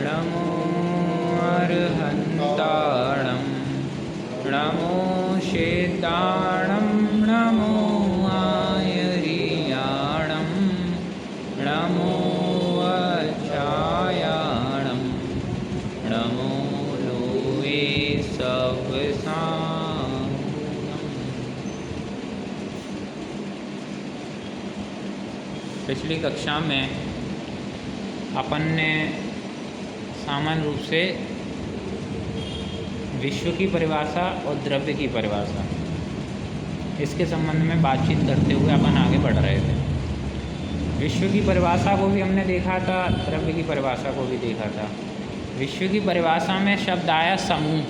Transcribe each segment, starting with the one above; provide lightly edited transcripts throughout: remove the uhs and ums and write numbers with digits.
नमो अर्हन्ताणं नमो शेताणं नमो आयर्याणं नमो वच्छायाणं नमो Lowe सवसानम्। पिछली कक्षा में अपन ने सामान्य रूप से विश्व की परिभाषा और द्रव्य की परिभाषा इसके संबंध में बातचीत करते हुए अपन आगे बढ़ रहे थे। विश्व की परिभाषा को भी हमने देखा था, द्रव्य की परिभाषा को भी देखा था। विश्व की परिभाषा में शब्द आया समूह,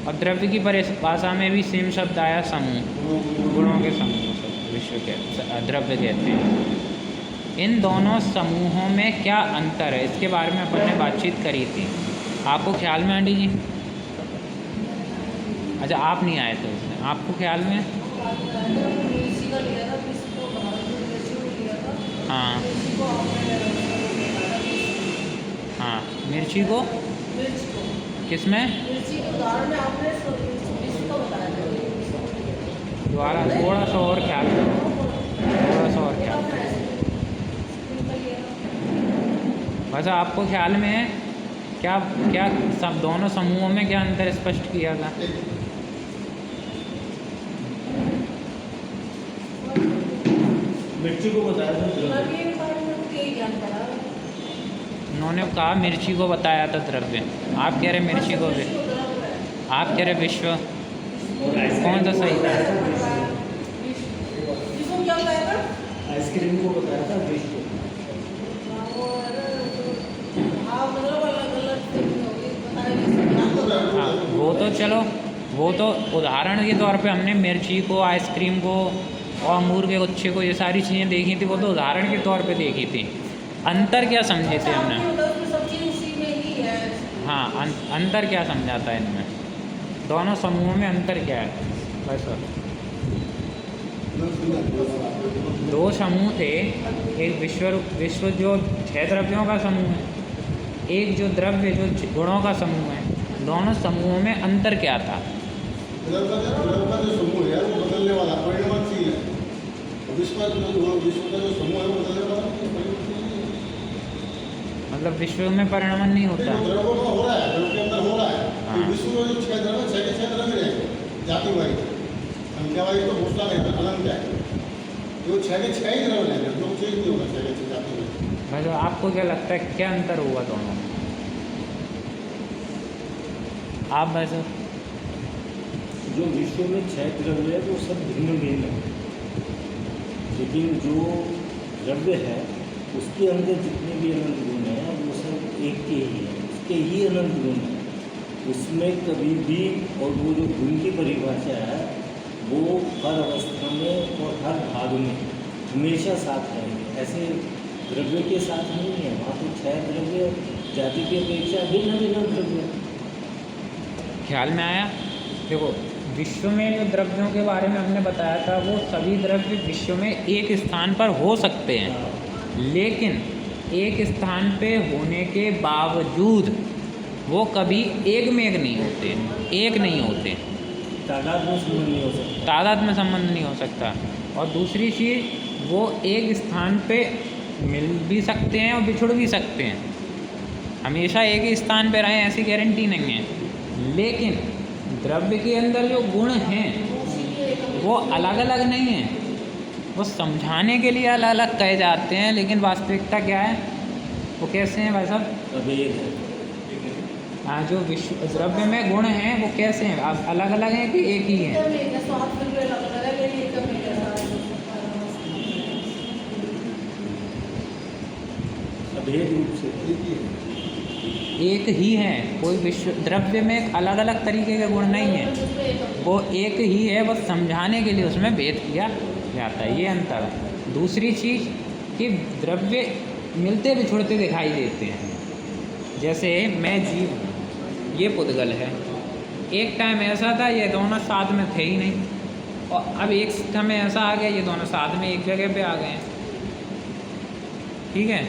और द्रव्य की परिभाषा में भी सेम शब्द आया समूह, गुणों के समूह विश्व के द्रव्य कहते हैं। इन दोनों समूहों में क्या अंतर है, इसके बारे में अपन ने बातचीत करी थी। आपको ख्याल में आंटी जी? अच्छा, आप नहीं आए थे उसमें, आपको ख्याल में? हाँ हाँ, मिर्ची को किस में? दोबारा थोड़ा सा और ख्याल करो, थोड़ा सा और ख्याल करो। वैसे आपको ख्याल में है क्या क्या सब दोनों समूहों में क्या अंतर स्पष्ट किया था? मिर्ची को बताया था, उन्होंने कहा मिर्ची को बताया था द्रव्य, आप कह रहे मिर्ची को भी, आप कह रहे विश्व। कौन सा सही था? आइसक्रीम को बताया था विश्व। हाँ, वो तो चलो, वो तो उदाहरण के तौर पे हमने मिर्ची को, आइसक्रीम को और अंगूर के गुच्छे को, ये सारी चीज़ें देखी थी, वो तो उदाहरण के तौर पे देखी थी। अंतर क्या समझे थे हमने? हाँ, अंतर क्या समझा था इनमें, दोनों समूहों में अंतर क्या है? वैसा दो समूह थे, एक विश्व जो 6 द्रव्यों का समूह है, एक जो द्रव्य जो गुणों का समूह है। दोनों समूहों में अंतर क्या था? द्रव्य का जो समूह है वो बदलने वाला परिवर्तनशील है। विश्व का जो समूह है वो बदलने वाला मतलब विश्व में परिणमन नहीं होता। द्रव्यों का हो रहा है, द्रव्य के अंदर हो रहा है। तो विश्व में जो 6 द्रव्य, 6 के 6 द्रव्य रहेंगे, जाति वाइज, संख्या वाइज तो घोषणा नहीं है, अनंत है। तो 6 के 6 ही द्रव्य रहेंगे, तो चेंज नहीं होगा 6 के 6 जाति वाइज। भाई तो आपको क्या लगता है क्या अंतर हुआ दोनों में? आप वैसे जो विश्व में 6 द्रव्य है वो सब भिन्न भिन्न है, लेकिन जो द्रव्य है उसके अंदर जितने भी अनंत गुण हैं वो सब एक के ही हैं, उसके ही अनंत गुण हैं। उसमें कभी भी, और वो जो गुण की परिभाषा है वो हर अवस्था में और हर भाग में हमेशा साथ रहेंगे, ऐसे द्रव्य के साथ नहीं है। वहाँ तो 6 द्रव्य जाति की अपेक्षा भिन्न भिन्न द्रव्य। ख्याल में आया? देखो, विश्व में जो द्रव्यों के बारे में हमने बताया था, वो सभी द्रव्य विश्व में एक स्थान पर हो सकते हैं, लेकिन एक स्थान पे होने के बावजूद वो कभी एक में एक नहीं होते, एक नहीं होते, तादाद में संबंध नहीं हो सकता, तादाद में संबंध नहीं हो सकता। और दूसरी चीज़, वो एक स्थान पे मिल भी सकते हैं और बिछुड़ भी सकते हैं, हमेशा एक ही स्थान पे रहें ऐसी गारंटी नहीं है। लेकिन द्रव्य के अंदर जो गुण हैं वो अलग अलग नहीं हैं, वो समझाने के लिए अलग अलग कहे जाते हैं, लेकिन वास्तविकता क्या है, वो कैसे हैं भाई साहब? अभेद है। हाँ, जो विश्व द्रव्य में गुण हैं वो कैसे हैं, अलग अलग हैं कि एक ही हैं? अभेद रूप से एक ही है, कोई विश्व द्रव्य में अलग अलग तरीके के गुण नहीं है, वो एक ही है, बस समझाने के लिए उसमें भेद किया जाता है, ये अंतर है। दूसरी चीज़ कि द्रव्य मिलते बिछुड़ते दिखाई देते हैं, जैसे मैं जीव हूँ, ये पुद्गल है, एक टाइम ऐसा था ये दोनों साथ में थे ही नहीं, और अब एक समय ऐसा आ गया ये दोनों साथ में एक जगह पे आ गए हैं, ठीक है।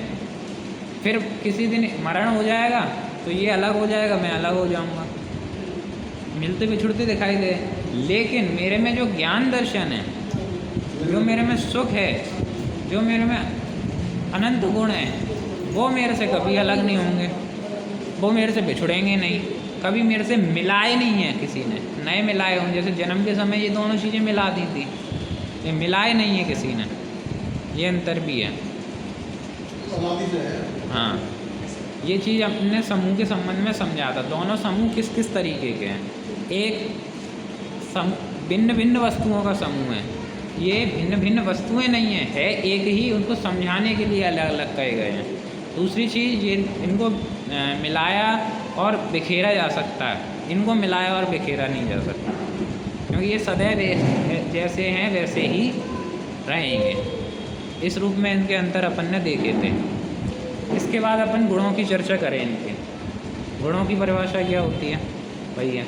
फिर किसी दिन मरण हो जाएगा तो ये अलग हो जाएगा, मैं अलग हो जाऊंगा, मिलते बिछुड़ते दिखाई दे। लेकिन मेरे में जो ज्ञान दर्शन है, जो मेरे में सुख है, जो मेरे में अनंत गुण है, वो मेरे से कभी अलग नहीं होंगे, वो मेरे से बिछुड़ेंगे नहीं, कभी मेरे से मिलाए नहीं है किसी ने, नए मिलाए हों। जैसे जन्म के समय ये दोनों चीज़ें मिला दी थी, ये मिलाए नहीं है किसी ने, ये अंतर भी है। समाधि से है। हाँ, ये चीज़ अपने समूह के संबंध में समझा था। दोनों समूह किस किस तरीके के हैं। एक भिन्न भिन्न वस्तुओं का समूह है, ये भिन्न भिन्न वस्तुएं नहीं है एक ही, उनको समझाने के लिए अलग अलग कहे गए हैं। दूसरी चीज़, ये इनको मिलाया और बिखेरा जा सकता है, इनको मिलाया और बिखेरा नहीं जा सकता, क्योंकि ये सदैव जैसे हैं वैसे ही रहेंगे। इस रूप में इनके अंतर अपन ने देखे थे। इसके बाद अपन गुणों की चर्चा करें। इनके गुणों की परिभाषा क्या होती है भैया?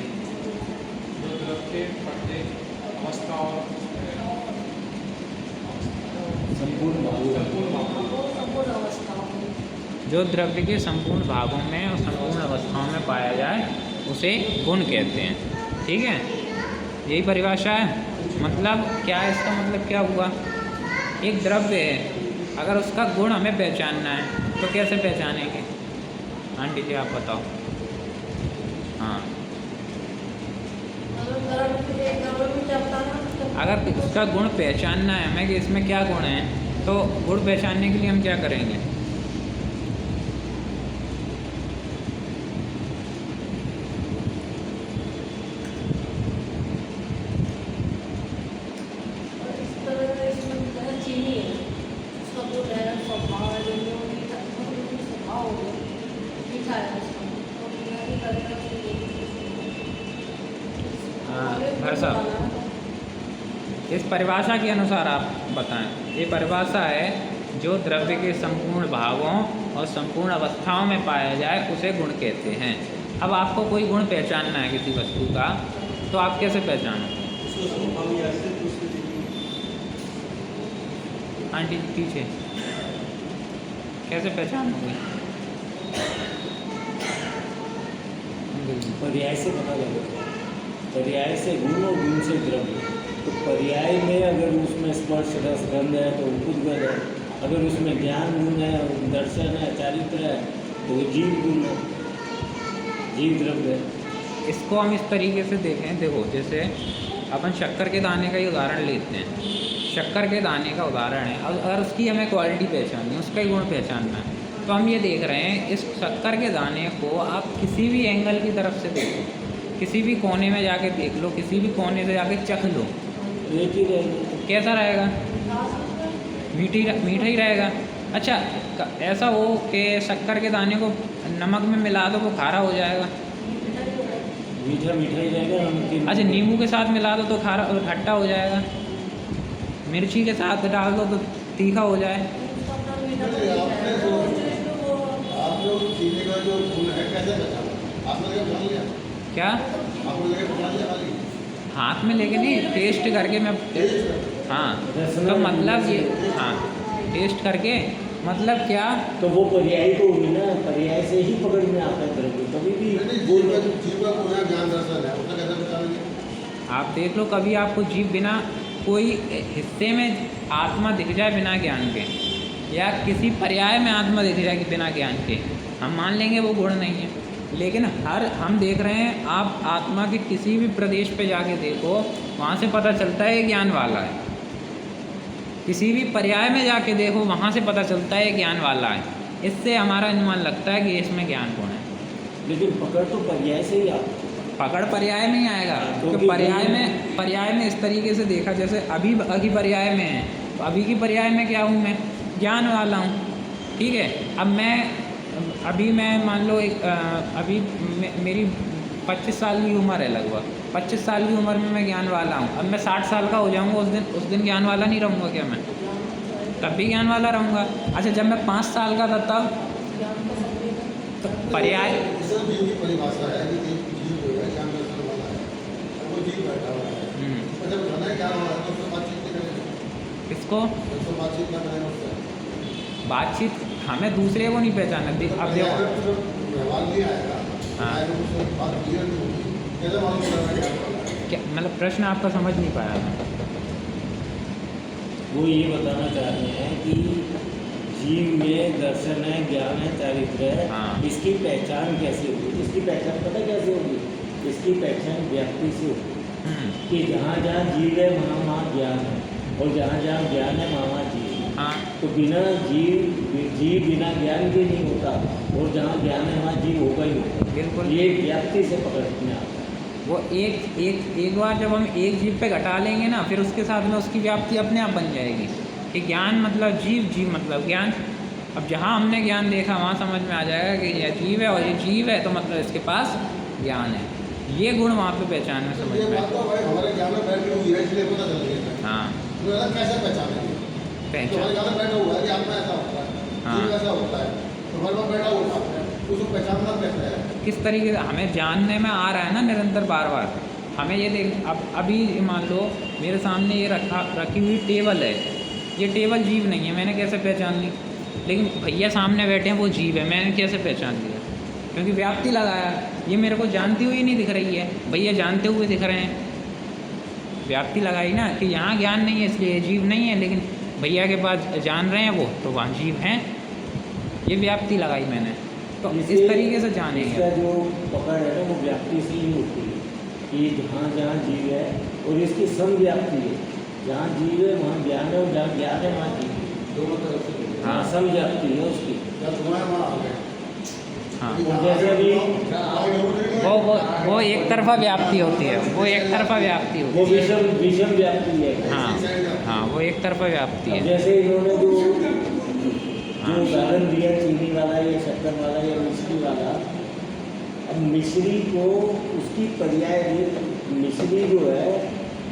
जो द्रव्य के संपूर्ण भागों में और संपूर्ण अवस्थाओं में पाया जाए उसे गुण कहते हैं। ठीक है, यही परिभाषा है। मतलब क्या है, इसका मतलब क्या हुआ? एक द्रव्य है, अगर उसका गुण हमें पहचानना है तो कैसे पहचानेंगे? आंटी जी आप बताओ। हाँ, अगर उसका गुण पहचानना है हमें कि इसमें क्या गुण है, तो गुण पहचानने के लिए हम क्या करेंगे? भर साहब, इस परिभाषा के अनुसार आप बताएं। ये परिभाषा है, जो द्रव्य के संपूर्ण भागों और संपूर्ण अवस्थाओं में पाया जाए उसे गुण कहते हैं। अब आपको कोई गुण पहचानना है किसी वस्तु का, तो आप कैसे पहचानोगे? आंटी पीछे, कैसे पहचानोगे? पर्याय से पता लगेगा। पर्याय से गुण और गुण से द्रव्य। तो पर्याय में अगर उसमें स्पर्श रस गंध है तो उपद्गत है, अगर उसमें ज्ञान गुण है, दर्शन है, चारित्र है, तो वो जीव गुण है, जीव द्रव्य है। इसको हम इस तरीके से देखें। देखो, जैसे अपन शक्कर के दाने का ही उदाहरण लेते हैं। शक्कर के दाने का उदाहरण है, अगर उसकी हमें क्वालिटी पहचाननी है, उसका ही गुण पहचानना है, तो हम ये देख रहे हैं, इस शक्कर के दाने को आप किसी भी एंगल की तरफ से देखो, किसी भी कोने में जाके देख लो, किसी भी कोने से जाके चख लो, एक ही रहेगा। कैसा रहेगा? मीठा ही रहेगा। अच्छा, ऐसा हो कि शक्कर के दाने को नमक में मिला दो, वो खारा हो जाएगा। मीठा मीठा ही रहेगा, नमकीन। अच्छा, नींबू के साथ मिला दो तो खारा खट्टा हो जाएगा। मिर्ची के साथ डाल दो तो तीखा हो जाए। आप लोग चीनी का जो गुण है कैसे पहचाना? आपने क्या पहचान लिया? क्या? आपको लेके पहचान लिया खाली? हाथ में लेके नहीं, टेस्ट करके मैं। हाँ, तो मतलब ये, हाँ, टेस्ट करके मतलब क्या? तो वो पर्याय तो हुई ना, पर्याय से ही पकड़ में आता है द्रव्य। कभी भी जीव का गुण है, ज्ञान दर्शन है, उसका कैसे पहचानेंगे? आप देख लो, कभी आपको जीव बिना कोई हिस्से में आत्मा दिख जाए बिना ज्ञान के, या किसी पर्याय में आत्मा दिख जाए कि बिना ज्ञान के, हम मान लेंगे वो गुण नहीं है। लेकिन हम देख रहे हैं, आप आत्मा के किसी भी प्रदेश पे जाके देखो, वहाँ से पता चलता है ज्ञान वाला है। किसी भी पर्याय में जाके देखो, वहाँ से पता चलता है ज्ञान वाला है। इससे हमारा अनुमान लगता है कि इसमें ज्ञान गुण है। लेकिन पकड़ तो पर्याय से ही आता है। पकड़ पर्याय में ही आएगा, क्योंकि पर्याय में इस तरीके से देखा, जैसे अभी पर्याय में है, तो अभी की पर्याय में क्या हूँ मैं? ज्ञान वाला हूँ। ठीक है, अब मैं मान लो अभी मेरी 25 साल की उम्र है लगभग। 25 साल की उम्र में मैं ज्ञान वाला हूँ। अब मैं 60 साल का हो जाऊँगा, उस दिन ज्ञान वाला नहीं रहूँगा क्या मैं? तब भी ज्ञान वाला रहूँगा। अच्छा, जब मैं 5 साल का था तब तो पर्याय जीव की परिभाषा है कि एक जीव जो है ज्ञान दर्शन वाला है, वो जीव बैठा हुआ है। उसका जब घना ज्ञान वाला है तो उससे बातचीत नहीं करेगा। किसको? उसको बातचीत ना करेगा उससे। बातचीत हमें दूसरे को नहीं पहचाना। अब देखो व्यवहार नहीं आएगा, हाँ। आएगा तो बात क्लियर नहीं होगी, कैसे मालूम चलेगा क्या बोला? क्या मतलब प्रश्न आपका समझ नहीं पाया मैं। वो ये बताना चाह रहे हैं कि जीव में दर्शन है, ज्ञान है, चारित्र है, हाँ। इसकी पहचान कैसे होगी? इसकी पहचान पता कैसे होगी? इसकी पहचान व्याप्ति से होगी कि जहाँ जहाँ जीव है वहाँ वहाँ ज्ञान है, और जहाँ जहाँ ज्ञान है वहाँ वहाँ जीव है। हाँ तो बिना जीव बिना ज्ञान के नहीं होता, और जहाँ ज्ञान है वहाँ जीव होगा ही होगा। बिल्कुल। ये व्याप्ति से पकड़ने आता है। वो एक बार जब हम एक जीव पे घटा लेंगे ना, फिर उसके साथ में उसकी व्याप्ति अपने आप बन जाएगी कि ज्ञान मतलब जीव, जीव मतलब ज्ञान। अब जहाँ हमने ज्ञान देखा वहाँ समझ में आ जाएगा कि यह जीव है, और ये जीव है तो मतलब इसके पास ज्ञान है। ये गुण वहाँ पे पहचान में समझ ये में। बात तो भाई हमारे ज्ञान में बैठी हुई है, इसलिए पता चल गया। हाँ तो अलग कैसे पहचानेंगे? तो हमारे पहचान। ज्ञान में बैठा हुआ है कि आत्मा ऐसा होता है, हाँ। जीव ऐसा होता है, तो हमारे पास बैठा हुआ है, उसको पहचानना कैसे है? किस तरीके से हमें जानने में आ रहा है ना निरंतर बार बार। हमें ये देख, अब अभी मान लो मेरे सामने ये रखी हुई टेबल है, ये टेबल जीव नहीं है, मैंने कैसे पहचान ली? लेकिन भैया सामने बैठे हैं वो जीव है, मैंने कैसे पहचान लिया? क्योंकि व्याप्ति लगाया। ये मेरे को जानती हुई नहीं दिख रही है, भैया जानते हुए दिख रहे हैं। व्याप्ति लगाई ना कि यहाँ ज्ञान नहीं है इसलिए जीव नहीं है, लेकिन भैया के पास जान रहे हैं वो, तो वहाँ जीव हैं। ये व्याप्ति लगाई मैंने, तो इस तरीके से जानेंगे। इसका जो पकड़ है ना वो व्याप्ति से ही होती है कि जहाँ जहाँ जीव है, और इसकी समव्याप्ति है। जहाँ जीव है वहाँ ज्ञान है, और जहाँ ज्ञान है वहाँ जीव है, दोनों तरफ से। हाँ। हाँ, समव्याप्ति है उसकी। जब तुम्हारे वहाँ आ गए, हाँ जैसे अभी वो एक तरफा व्याप्ति होती है, वो एक तरफा व्याप्ति होती वो है। विषम व्याप्ति है। हाँ वो एक तरफा व्याप्ति अब है। जैसे इन्होंने जो हाँ। उदाहरण दिया चीनी वाला या शक्कर वाला या मिश्री वाला, अब मिश्री को उसकी पर्याय मिश्री जो है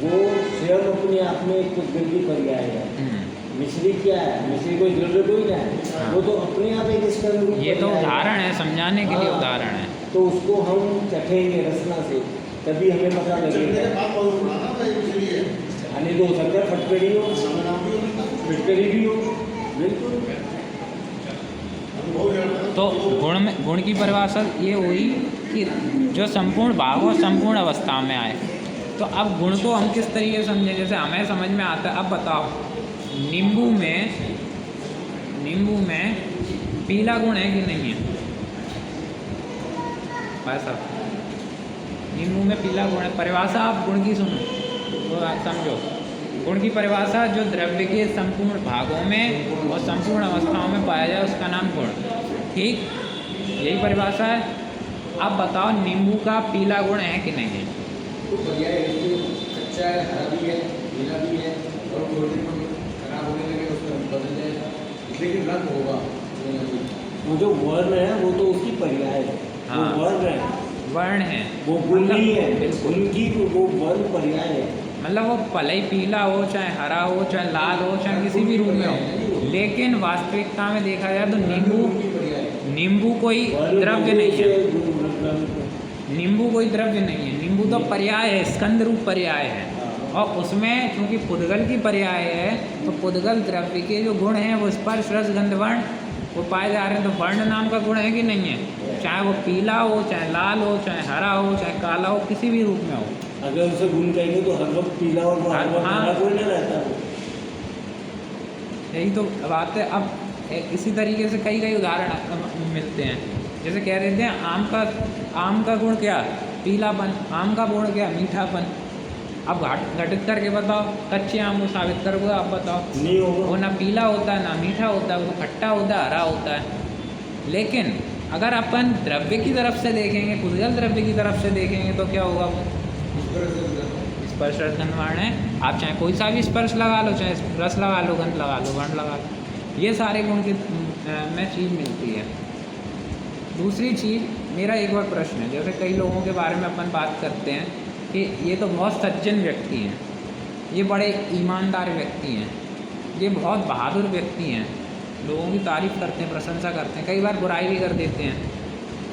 वो स्वयं अपने आप में एक द्रव्य पर्याय है। मिश्री क्या है? मिश्री कोई द्रव्य कोई ना है, वो तो अपने आप एक स्कंद रूप ये तो पर्याय है। उदाहरण है, समझाने के लिए हाँ। उदाहरण है। तो उसको हम चखेंगे रसना से, तभी हमें पता लगेगा। बात बहुत पुराना था, इसलिए आने तो हो सकता है फटकड़ी हो, नाम भी होता है। फिटकरी भी हो, बिल्कुल। तो गुण की परिभाषा ये हुई कि जो संपूर्ण भाव और संपूर्ण अवस्था में आए। तो अब गुण को हम किस तरीके से समझें? जैसे हमें समझ में आता है, अब बताओ नींबू में पीला गुण है कि नहीं है? भाई साहब नींबू में पीला गुण है। परिभाषा आप गुण की सुनो तो आप समझो। गुण की परिभाषा जो द्रव्य के संपूर्ण भागों में और संपूर्ण अवस्थाओं में पाया जाए उसका नाम गुण। ठीक, यही परिभाषा है। अब बताओ नींबू का पीला गुण है कि नहीं है? तो पर्याय कच्चा है, हरा भी है, पीला भी है, और थोड़ी देर में खराब होने लगे उसका बदल जाएगा, लेकिन रंग होगा। वो जो वर्ण है वो तो उसकी पर्याय है। हाँ। वो वर्ण है, वर्ण है, वो गुण नहीं है। बिल्कुल। उनकी वो वर्ण पर्याय है। मतलब वो भले ही पीला हो, चाहे हरा हो, चाहे लाल हो, चाहे किसी भी रूप में हो, लेकिन वास्तविकता में देखा जाए तो नींबू कोई द्रव्य नहीं है। नींबू कोई द्रव्य नहीं है, नींबू तो पर्याय है, स्कंद रूप पर्याय है। और उसमें चूँकि पुद्गल की पर्याय है, तो पुद्गल द्रव्य के जो गुण हैं वो स्पर्श रस गंध वर्ण वो पाए जा रहे हैं। तो वर्ण नाम का गुण है कि नहीं है? चाहे वो पीला हो, चाहे लाल हो, चाहे हरा हो, चाहे काला हो, किसी भी रूप में हो। अगर उसे गुण कहेंगे तो हर वक्त पीला और हर वक्त हाँ। हरा कोई नहीं रहता है। यही तो बात है। अब इसी तरीके से कई उदाहरण मिलते हैं। जैसे कह देते हैं आम का गुण क्या? पीलापन। आम का गुण क्या? मीठापन। अब घटित करके बताओ, कच्चे आम को साबित करोगे आप बताओ? नहीं होगा। वो ना पीला होता है, ना मीठा होता है, वो खट्टा होता है, हरा होता है। लेकिन अगर अपन द्रव्य की तरफ से देखेंगे, पुद्गल द्रव्य की तरफ से देखेंगे तो क्या होगा? वो स्पर्श रस गंध वर्ण है। आप चाहे कोई सा भी स्पर्श लगा लो, चाहे रस लगा लो, गंध लगा लो, वर्ण लगा लो, ये सारे गुण की में चीज़ मिलती है। दूसरी चीज़, मेरा एक और प्रश्न है। जैसे कई लोगों के बारे में अपन बात करते हैं कि ये तो बहुत सज्जन व्यक्ति हैं, ये बड़े ईमानदार व्यक्ति हैं, ये बहुत बहादुर व्यक्ति हैं, लोगों की तारीफ़ करते हैं, प्रशंसा करते हैं, कई बार बुराई भी कर देते हैं,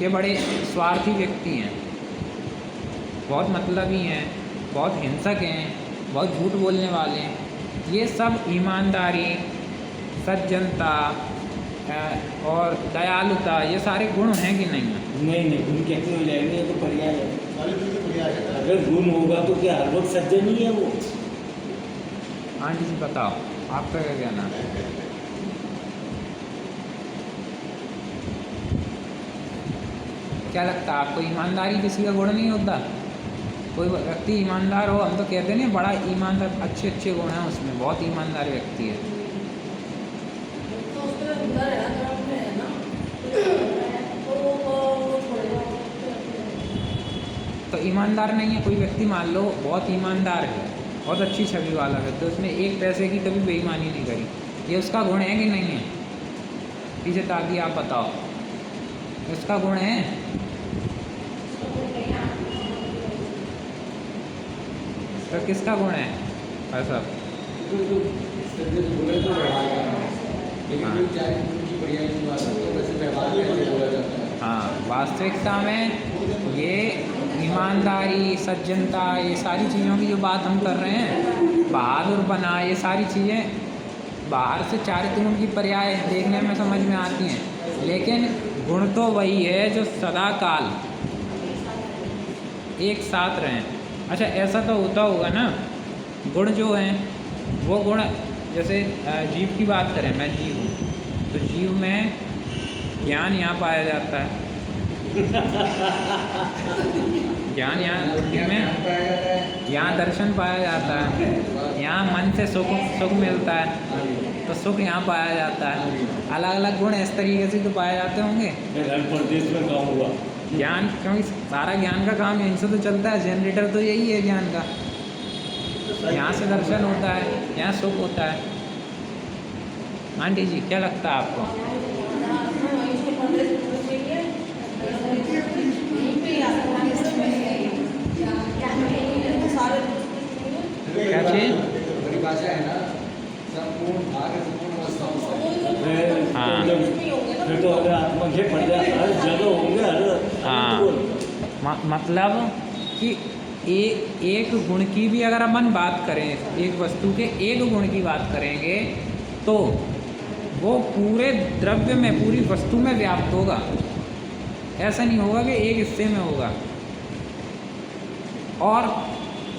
ये बड़े स्वार्थी व्यक्ति हैं, बहुत मतलबी हैं, बहुत हिंसक हैं, बहुत झूठ बोलने वाले हैं। ये सब ईमानदारी, सज्जनता, और दयालुता, ये सारे गुण हैं कि नहीं हैं? नहीं नहीं, गुण कैसे हो जाएंगे, ये तो पर्याय है। सारी चीज़ें बढ़िया है। अगर गुण होगा तो क्या हर वक्त सज्जन ही है वो? आंटी जी बताओ, आपका क्या कहना है? क्या लगता है आपको, ईमानदारी किसी का गुण नहीं होता? कोई व्यक्ति ईमानदार हो, हम तो कहते हैं ना बड़ा ईमानदार, अच्छे अच्छे गुण हैं उसमें, बहुत ईमानदार व्यक्ति है। तो उसके अंदर है ना, ग्राउंड में है ना, तो वो छोड़ेगा। तो ईमानदार नहीं है कोई व्यक्ति, मान लो बहुत ईमानदार है, बहुत अच्छी छवि वाला है, तो उसने एक पैसे की कभी बेईमानी नहीं करी, ये उसका गुण है कि नहीं है? पीछे ताकि आप बताओ, इसका गुण है? तो किसका गुण है ऐसा? बोले तो व्यवहार करना, लेकिन जो चाहे उनकी बढ़िया की बात है तो वैसे व्यवहार कैसे बोला जाता है? हाँ, वास्तविकता में ये ईमानदारी, सज्जनता, ये सारी चीज़ों की जो बात हम कर रहे हैं, बहादुर बना, ये सारी चीज़ें बाहर से चारित्र गुण की पर्याय देखने में समझ में आती हैं, लेकिन गुण तो वही है जो सदा काल एक साथ रहें। अच्छा, ऐसा तो होता होगा ना, गुण जो हैं वो गुण, जैसे जीव की बात करें, मैं जीव हूँ, तो जीव में ज्ञान यहाँ पाया जाता है, ज्ञान यहाँ बुद्धि में, यहाँ दर्शन पाया जाता है, यहाँ मन से सुख मिलता है, तो सुख यहाँ पाया जाता है। अलग अलग गुण इस तरीके से तो पाए जाते होंगे। हर प्रदेश में काम हुआ ज्ञान, क्योंकि सारा ज्ञान का काम यहीं से तो चलता है, जनरेटर तो यही है ज्ञान का। यहाँ से दर्शन होता है, यहाँ सुख होता है। आंटी जी क्या लगता है आपको? क्या चीज़? परिभाषा है ना, संपूर्ण भाग संपूर्ण अवस्था। हाँ। फिर तो अगर आत्मा के पड़ जाए हर जगह होंगे, हर हाँ, मतलब कि एक गुण की भी अगर अपन बात करें, एक वस्तु के एक गुण की बात करेंगे तो वो पूरे द्रव्य में, पूरी वस्तु में व्याप्त होगा। ऐसा नहीं होगा कि एक हिस्से में होगा। और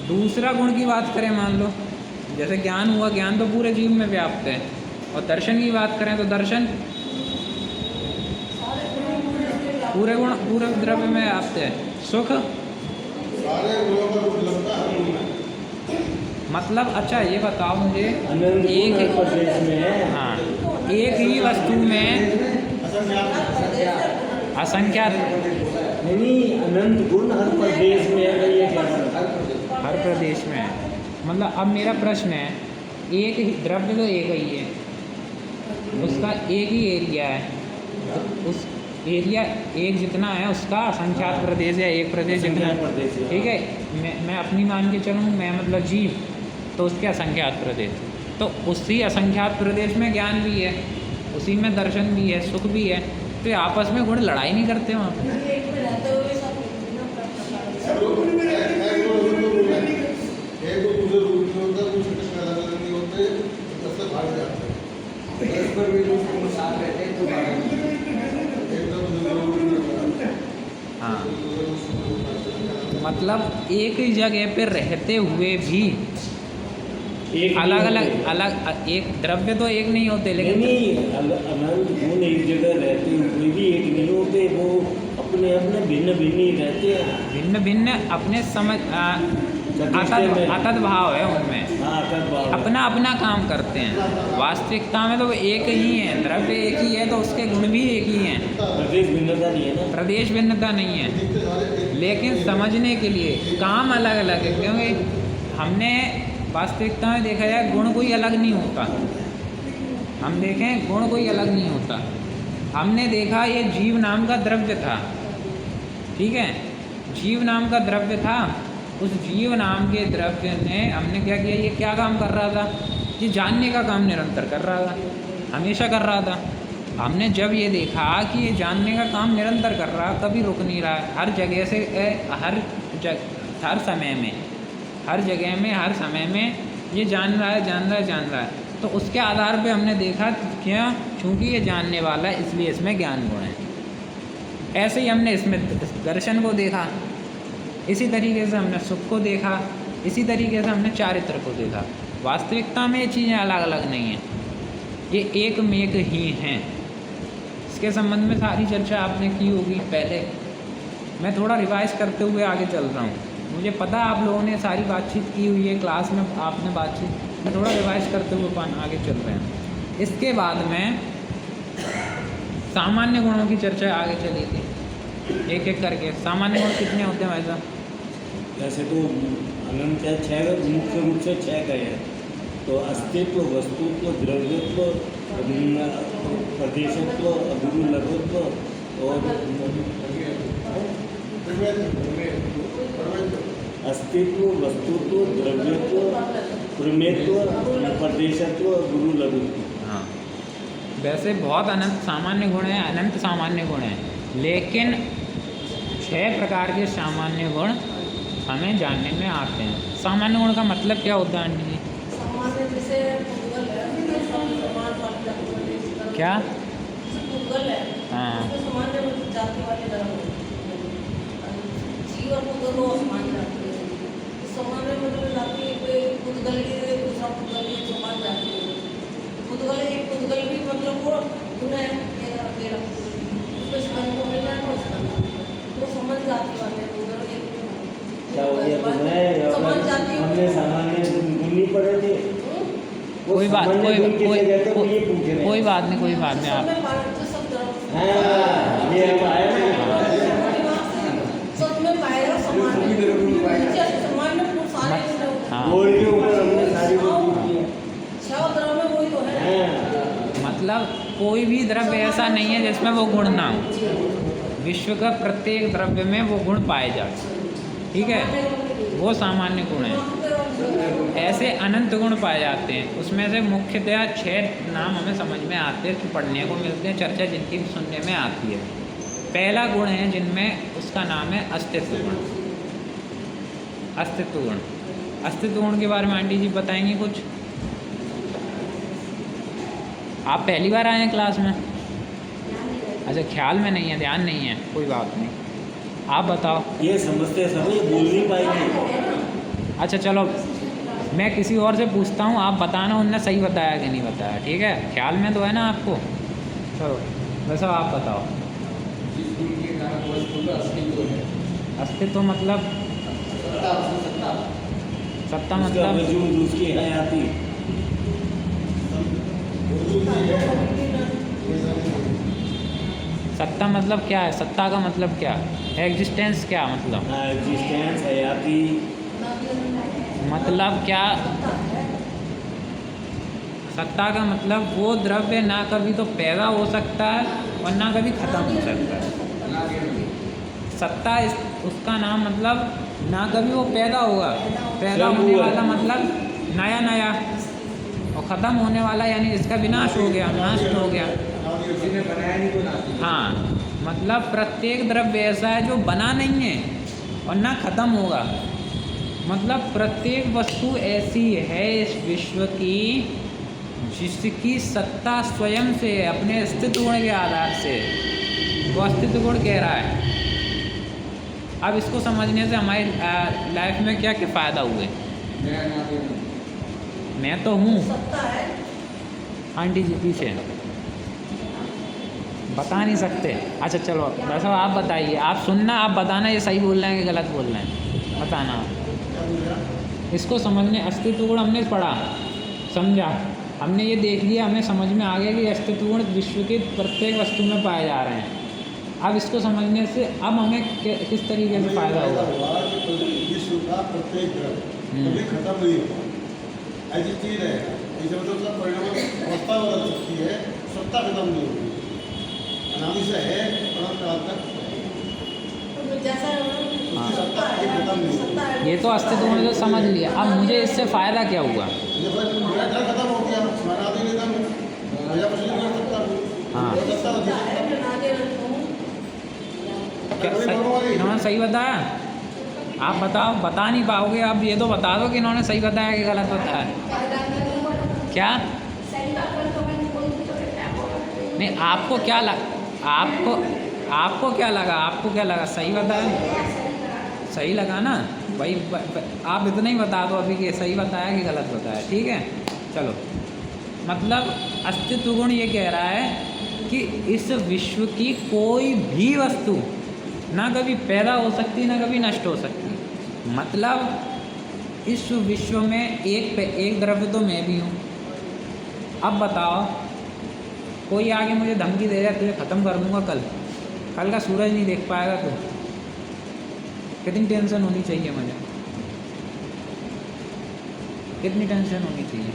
दूसरा गुण की बात करें, मान लो जैसे ज्ञान हुआ, ज्ञान तो पूरे जीव में व्याप्त है। और दर्शन की बात करें तो दर्शन पूरे गुण, पूरे द्रव्य में व्याप्त है। सुख सारे गुणों पर उपलब्ध है हर गुण में। मतलब, अच्छा ये बताओ मुझे, अनंत गुण हर एक, प्रदेश में है। हाँ, एक ही वस्तु में असंख्यात, नहीं, अनंत गुण हर प्रदेश में है, ये क्या है? हर प्रदेश में है। मतलब अब मेरा प्रश्न है, एक ही द्रव्य तो एक ही है, उसका एक ही एरिया है, तो उस एरिया एक जितना है उसका असंख्यात प्रदेश है, एक प्रदेश जितना, असंख्यात प्रदेश है। ठीक है। मैं अपनी मान के चलूँ, मैं मतलब जीव, तो उसके असंख्यात प्रदेश, तो उसी असंख्यात प्रदेश में ज्ञान भी है, उसी में दर्शन भी है, सुख भी है, तो ये आपस में गुण लड़ाई नहीं करते वहाँ पे। एक तो दूसरे रूप में होता है, दूसरे किस्म अलग अलग नहीं होते, सबसे भाग जाते हैं। परस्पर भी लोग दोनों साथ रहते हैं तो भाग एक तो दूसरे रूप में होता है। हाँ, मतलब एक ही जगह पे रहते हुए भी एक अलग नहीं अलग होते। अलग, एक द्रव्य तो एक नहीं होते, लेकिन नहीं, अनंत गुण एक जगह रहते हुए भी एक नहीं होते, वो अपने अपने भिन्न भिन्न ही रहते हैं। भिन्न भिन्न अपने समझ अतद भाव है उनमें, हाँ, तद्भाव। अपना अपना काम करते हैं। वास्तविकता में तो वो एक ही है, द्रव्य एक ही है, तो उसके गुण भी एक ही हैं, प्रदेश भिन्नता नहीं है ना। प्रदेश भिन्नता नहीं है, लेकिन समझने के लिए काम अलग अलग है। क्योंकि हमने वास्तविकता में देखा जाए, गुण कोई अलग नहीं होता। हम देखें, गुण कोई अलग नहीं होता। हमने देखा ये जीव नाम का द्रव्य था, ठीक है, जीव नाम का द्रव्य था। उस जीव नाम के द्रव्य ने, हमने क्या किया, ये क्या काम कर रहा था, ये जानने का काम निरंतर कर रहा था, हमेशा कर रहा था। हमने जब ये देखा कि ये जानने का काम निरंतर कर रहा, कभी रुक नहीं रहा, हर जगह से हर समय में, हर जगह में, हर समय में ये जान रहा है, जान रहा है, जान रहा है, तो उसके आधार पे हमने देखा क्या, चूँकि ये जानने वाला है इसलिए इसमें ज्ञान गुण है। ऐसे ही हमने इसमें दर्शन को देखा, इसी तरीके से हमने सुख को देखा, इसी तरीके से हमने चारित्र को देखा। वास्तविकता में ये चीज़ें अलग अलग नहीं हैं, ये एक में एक ही हैं। इसके संबंध में सारी चर्चा आपने की होगी पहले, मैं थोड़ा रिवाइज करते हुए आगे चल रहा हूँ। मुझे पता है आप लोगों ने सारी बातचीत की हुई है, क्लास में आपने बातचीत, मैं थोड़ा रिवाइज करते हुए आगे चल रहे हैं। इसके बाद में सामान्य गुणों की चर्चा आगे चली थी, एक एक करके। सामान्य गुण कितने होते हैं वैसा? वैसे तो अनंत है, 6 मुख्य रूप से 6 गए हैं। तो अस्तित्व, वस्तुत्व, द्रव्यत्व, प्रदेशत्व, अगुरु लघुत्व और अस्तित्व, वस्तुत्व, द्रव्यत्व, प्रमेयत्व, प्रदेशत्व, गुरु लघुत्व। हाँ, वैसे बहुत अनंत सामान्य गुण हैं, अनंत सामान्य गुण हैं, लेकिन 6 प्रकार के सामान्य गुण हमें जानने में आते हैं। सामान्य गुण का मतलब क्या होता है आंटी जी? सामान्य जैसे गूगल है, समान वाले क्या? गूगल है, हाँ। उसमें सामान्य जाति वाले धर्म है। जीव और गूगल वो समान जाति है। सामान्य मतलब जाति गूगल के दूसरा गूगल के समान जाति है। गूगल एक गूगल भी मतलब वो गुण है अकेला, उसमें समझ को मिल रहा है वो समझ जाति वाले गूगल एक क्या हो गया तुम्हें? समान जाति हमने सामान्य गुण नहीं पढ़े थे। वो कोई बात सामान्य गुण किसे कहते हैं, वो ये पूछ रहे हैं। कोई बात नहीं, कोई बात नहीं। आप हाँ, ये हम आए थे। हाँ, गोल के ऊपर हमने सारी गुण पूछ लिए। मतलब कोई भी द्रव्य ऐसा नहीं है जिसमें वो गुण ना हो। विश्व का प्रत्येक द्रव्य में वो गुण पाए जाते, ठीक है, वो सामान्य गुण है। ऐसे अनंत गुण पाए जाते हैं, उसमें से मुख्यतया 6 नाम हमें समझ में आते हैं, तो पढ़ने को मिलते हैं, चर्चा जिनकी भी सुनने में आती है। पहला गुण है जिनमें, उसका नाम है अस्तित्व गुण। अस्तित्व गुण, अस्तित्व गुण के बारे में आंटी जी बताएंगी कुछ? आप पहली बार आए हैं क्लास में? अच्छा, ख्याल में नहीं है, ध्यान नहीं है, कोई बात नहीं। आप बताओ। ये समझते सब, ये बोल नहीं पाएंगे। अच्छा चलो, मैं किसी और से पूछता हूँ, आप बताना उनने सही बताया कि नहीं बताया, ठीक है? ख्याल में तो है ना आपको? चलो वैसा आप बताओ। अस्तित्व मतलब? सत्ता मतलब? वजूद, उसकी हयाती। सत्ता मतलब क्या है? सत्ता का मतलब क्या है? एग्जिस्टेंस क्या मतलब? हाँ, एग्जिस्टेंस, हयाती। मतलब क्या? सत्ता का मतलब वो द्रव्य ना कभी तो पैदा हो सकता है और ना कभी ख़त्म हो सकता है। सत्ता उसका नाम मतलब ना कभी वो पैदा होगा, पैदा होने वाला मतलब नया नया, और ख़त्म होने वाला यानी इसका विनाश हो गया, नष्ट हो गया। हाँ, मतलब प्रत्येक द्रव्य ऐसा है जो बना नहीं है और ना ख़त्म होगा। मतलब प्रत्येक वस्तु ऐसी है इस विश्व की जिसकी सत्ता स्वयं से, अपने अस्तित्व गुण के आधार से, वो अस्तित्व गुण कह रहा है। अब इसको समझने से हमारी लाइफ में क्या क्या फ़ायदा हुए? मैं तो हूँ आंटी जी, पीछे बता नहीं सकते। अच्छा चलो, वैसा आप बताइए, आप सुनना, आप बताना ये सही बोल रहे हैं कि गलत बोल रहे हैं, बताना। इसको समझने, अस्तित्व गुण हमने पढ़ा, समझा, हमने ये देख लिया, हमें समझ में आ गया कि अस्तित्व गुण विश्व के प्रत्येक वस्तु में पाए जा रहे हैं। अब इसको समझने से अब हमें किस तरीके से फ़ायदा होगा? विश्व का प्रत्येक द्रव्य कभी खत्म नहीं होगा, ऐसी चीज़ है। इसे मतलब उसका परिणाम अवस्था बदल सकती है, सत्ता खत्म नहीं होगी, अनादि से है अनंत काल तक। सत्ता कभी खत्म नहीं होगी। ये तो अस्तित्व गुण तो समझ लिया, अब मुझे इससे फ़ायदा क्या हुआ? मेरा घर खत्म हो गया, मैं अनादि नहीं था, मेरा कुछ नहीं कर सकता। हाँ, सत्ता क्या इन्होंने सही बताया? आप बताओ, बता नहीं पाओगे। अब ये तो बता दो कि इन्होंने सही बताया कि गलत बताया। क्या नहीं, आपको क्या लगा सही बताया? सही लगा ना भाई? आप इतना ही बता दो अभी कि सही बताया कि गलत बताया, ठीक है? चलो, मतलब अस्तित्व गुण ये कह रहा है कि इस विश्व की कोई भी वस्तु ना कभी पैदा हो सकती ना कभी नष्ट हो सकती। मतलब इस विश्व में एक द्रव्य तो मैं भी हूँ। अब बताओ, कोई आगे मुझे धमकी दे रहा है तुझे ख़त्म कर दूँगा कल का सूरज नहीं देख पाएगा तो कितनी टेंशन होनी चाहिए मुझे? कितनी टेंशन होनी चाहिए?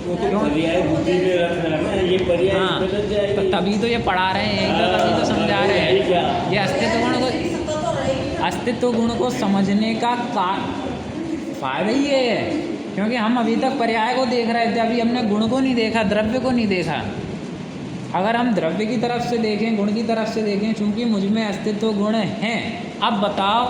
वो तो पर्याय बुद्धि में रख रहा है ना, ये पर्याय हाँ, बदल जाएगी। तो तभी तो ये पढ़ा रहे हैं, तभी तो समझा रहे हैं। ये अस्तित्व गुण को समझने का फायदा ही ये है, क्योंकि हम अभी तक पर्याय को देख रहे थे, अभी हमने गुण को नहीं देखा, द्रव्य को नहीं देखा। अगर हम द्रव्य की तरफ से देखें, गुण की तरफ से देखें, चूँकि मुझ में अस्तित्व गुण हैं। अब बताओ,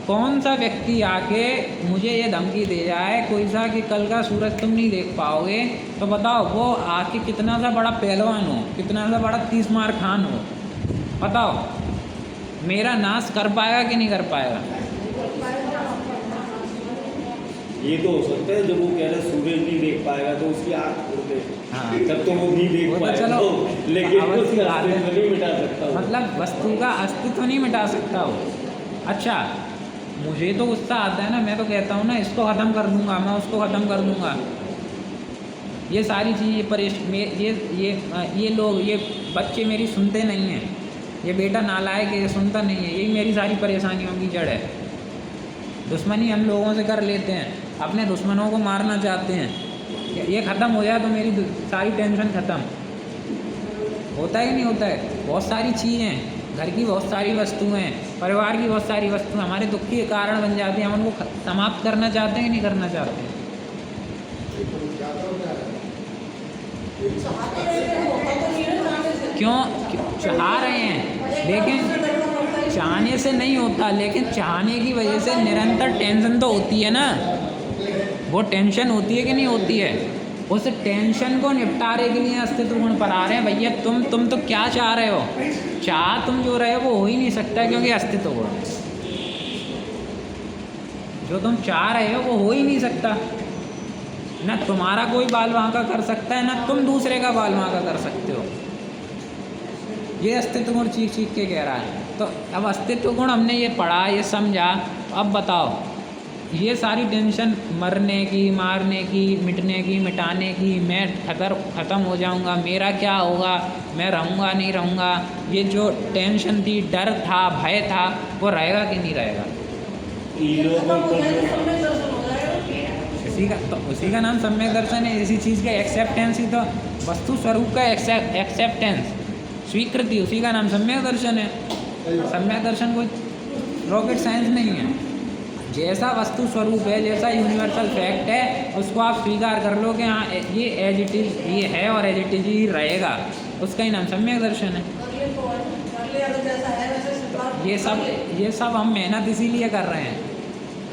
कौन सा व्यक्ति आके मुझे ये धमकी दे जाए कोई सा कि कल का सूरज तुम नहीं देख पाओगे, तो बताओ वो आके कितना सा बड़ा पहलवान हो, कितना सा बड़ा 30 मार खान हो, बताओ मेरा नाश कर पाएगा कि नहीं कर पाएगा? ये तो हो सकता है जब वो कह रहे सूरज नहीं देख पाएगा तो उसकी आँख खोल दे, हाँ, तब तो वो नहीं देख पाएगा। चलो, लेकिन उसका अस्तित्व नहीं मिटा सकता। मतलब वस्तु का अस्तित्व नहीं मिटा सकता हो। अच्छा, मुझे तो गुस्सा आता है ना, मैं तो कहता हूँ ना इसको ख़त्म कर दूँगा, मैं उसको ख़त्म कर दूँगा। ये सारी चीज़ें ये लोग, ये बच्चे मेरी सुनते नहीं हैं, ये बेटा नालायक है, ये सुनता नहीं है, यही मेरी सारी परेशानियों की जड़ है। दुश्मनी हम लोगों से कर लेते हैं, अपने दुश्मनों को मारना चाहते हैं। ये ख़त्म हो जाए तो मेरी सारी टेंशन ख़त्म होता ही नहीं होता है। बहुत सारी चीज़ें, घर की बहुत सारी वस्तुएं, परिवार की बहुत सारी वस्तुएं हमारे दुख के कारण बन जाती हैं। हम उनको समाप्त करना चाहते हैं कि नहीं करना चाहते हैं? क्यों चाह रहे हैं, लेकिन चाहने से नहीं होता, लेकिन चाहने की वजह से निरंतर टेंशन तो होती है ना। वो टेंशन होती है कि नहीं होती है? उस टेंशन को निपटारे के लिए अस्तित्व गुण पर आ रहे हैं। भैया तुम तो क्या चाह रहे हो? चाह तुम जो रहे हो वो हो ही नहीं सकता, क्योंकि अस्तित्व गुण जो तुम चाह रहे हो वो हो ही नहीं सकता। ना तुम्हारा कोई बाल वांका कर सकता है, ना तुम दूसरे का बाल वांका कर सकते हो। ये अस्तित्व गुण चीख चीख के कह रहा है। तो अब अस्तित्व गुण हमने ये पढ़ा, ये समझा, अब बताओ ये सारी टेंशन मरने की, मारने की, मिटने की, मिटाने की, मैं ख़त्म हो जाऊंगा, मेरा क्या होगा, मैं रहूँगा नहीं रहूँगा, ये जो टेंशन थी, डर था, भय था, वो रहेगा कि नहीं रहेगा? उसी का नाम सम्यक दर्शन है। इसी चीज़ का एक्सेप्टेंस ही तो, वस्तु स्वरूप का एक्सेप्टेंस, स्वीकृति, उसी का नाम सम्यक दर्शन है। सम्यक दर्शन कोई रॉकेट साइंस नहीं है। जैसा वस्तु स्वरूप है, जैसा यूनिवर्सल फैक्ट है, उसको आप स्वीकार कर लो कि हाँ ये एज इट इज़ ये है और एज इट इज़ ही रहेगा, उसका ही नाम सम्यक दर्शन है। ये सब हम मेहनत इसीलिए कर रहे हैं,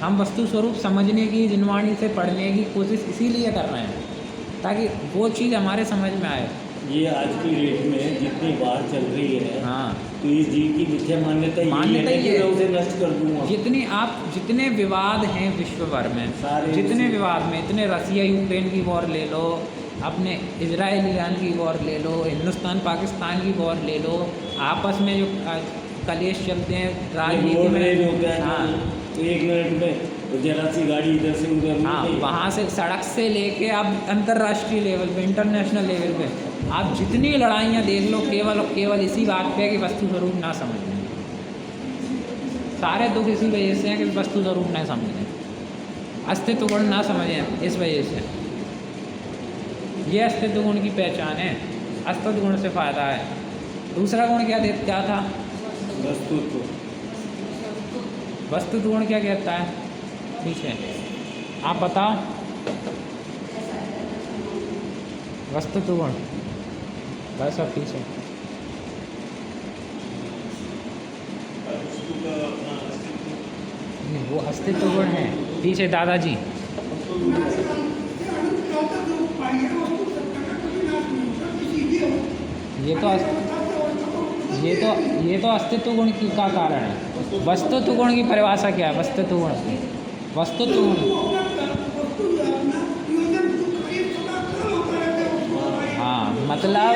हम वस्तु स्वरूप समझने की, जिनवाणी से पढ़ने की कोशिश इसीलिए कर रहे हैं ताकि वो चीज़ हमारे समझ में आए। ये आज की डेट में जितनी बार चल रही है, हाँ, तो इस जीव की मिथ्या मान्यता ही है, उसे नष्ट कर दूंगा। जितने विवाद हैं विश्व भर में, जितने विवाद में, इतने रसिया यूक्रेन की वॉर ले लो, अपने इजराइल ईरान की वॉर ले लो, हिंदुस्तान पाकिस्तान की वॉर ले लो, आपस में जो कलेश चलते हैं राजनीति में, हाँ, तो 1 मिनट में जरा सी गाड़ी इधर से उधर, हाँ, वहाँ से सड़क से लेके अब अंतर्राष्ट्रीय लेवल पे, इंटरनेशनल लेवल पे आप जितनी लड़ाइयाँ देख लो, केवल इसी बात पे है कि वस्तु स्वरूप ना समझें। सारे दुख इसी वजह से हैं कि वस्तु स्वरूप ना समझें, अस्तित्व गुण ना समझें, इस वजह से। ये अस्तित्व गुण की पहचान है, अस्तित्व गुण से फ़ायदा है। दूसरा गुण क्या था? वस्तुत्व गुण क्या कहता है? पीछे आप बताओ। वस्तुत्व गुण बस अब पीछे वो अस्तित्व गुण है। पीछे दादाजी ये तो अस्तित्व गुण की का कारण है। वस्तुत्व गुण की परिभाषा क्या है? वस्तुत्व गुण की वस्तुत्व गुण, हाँ मतलब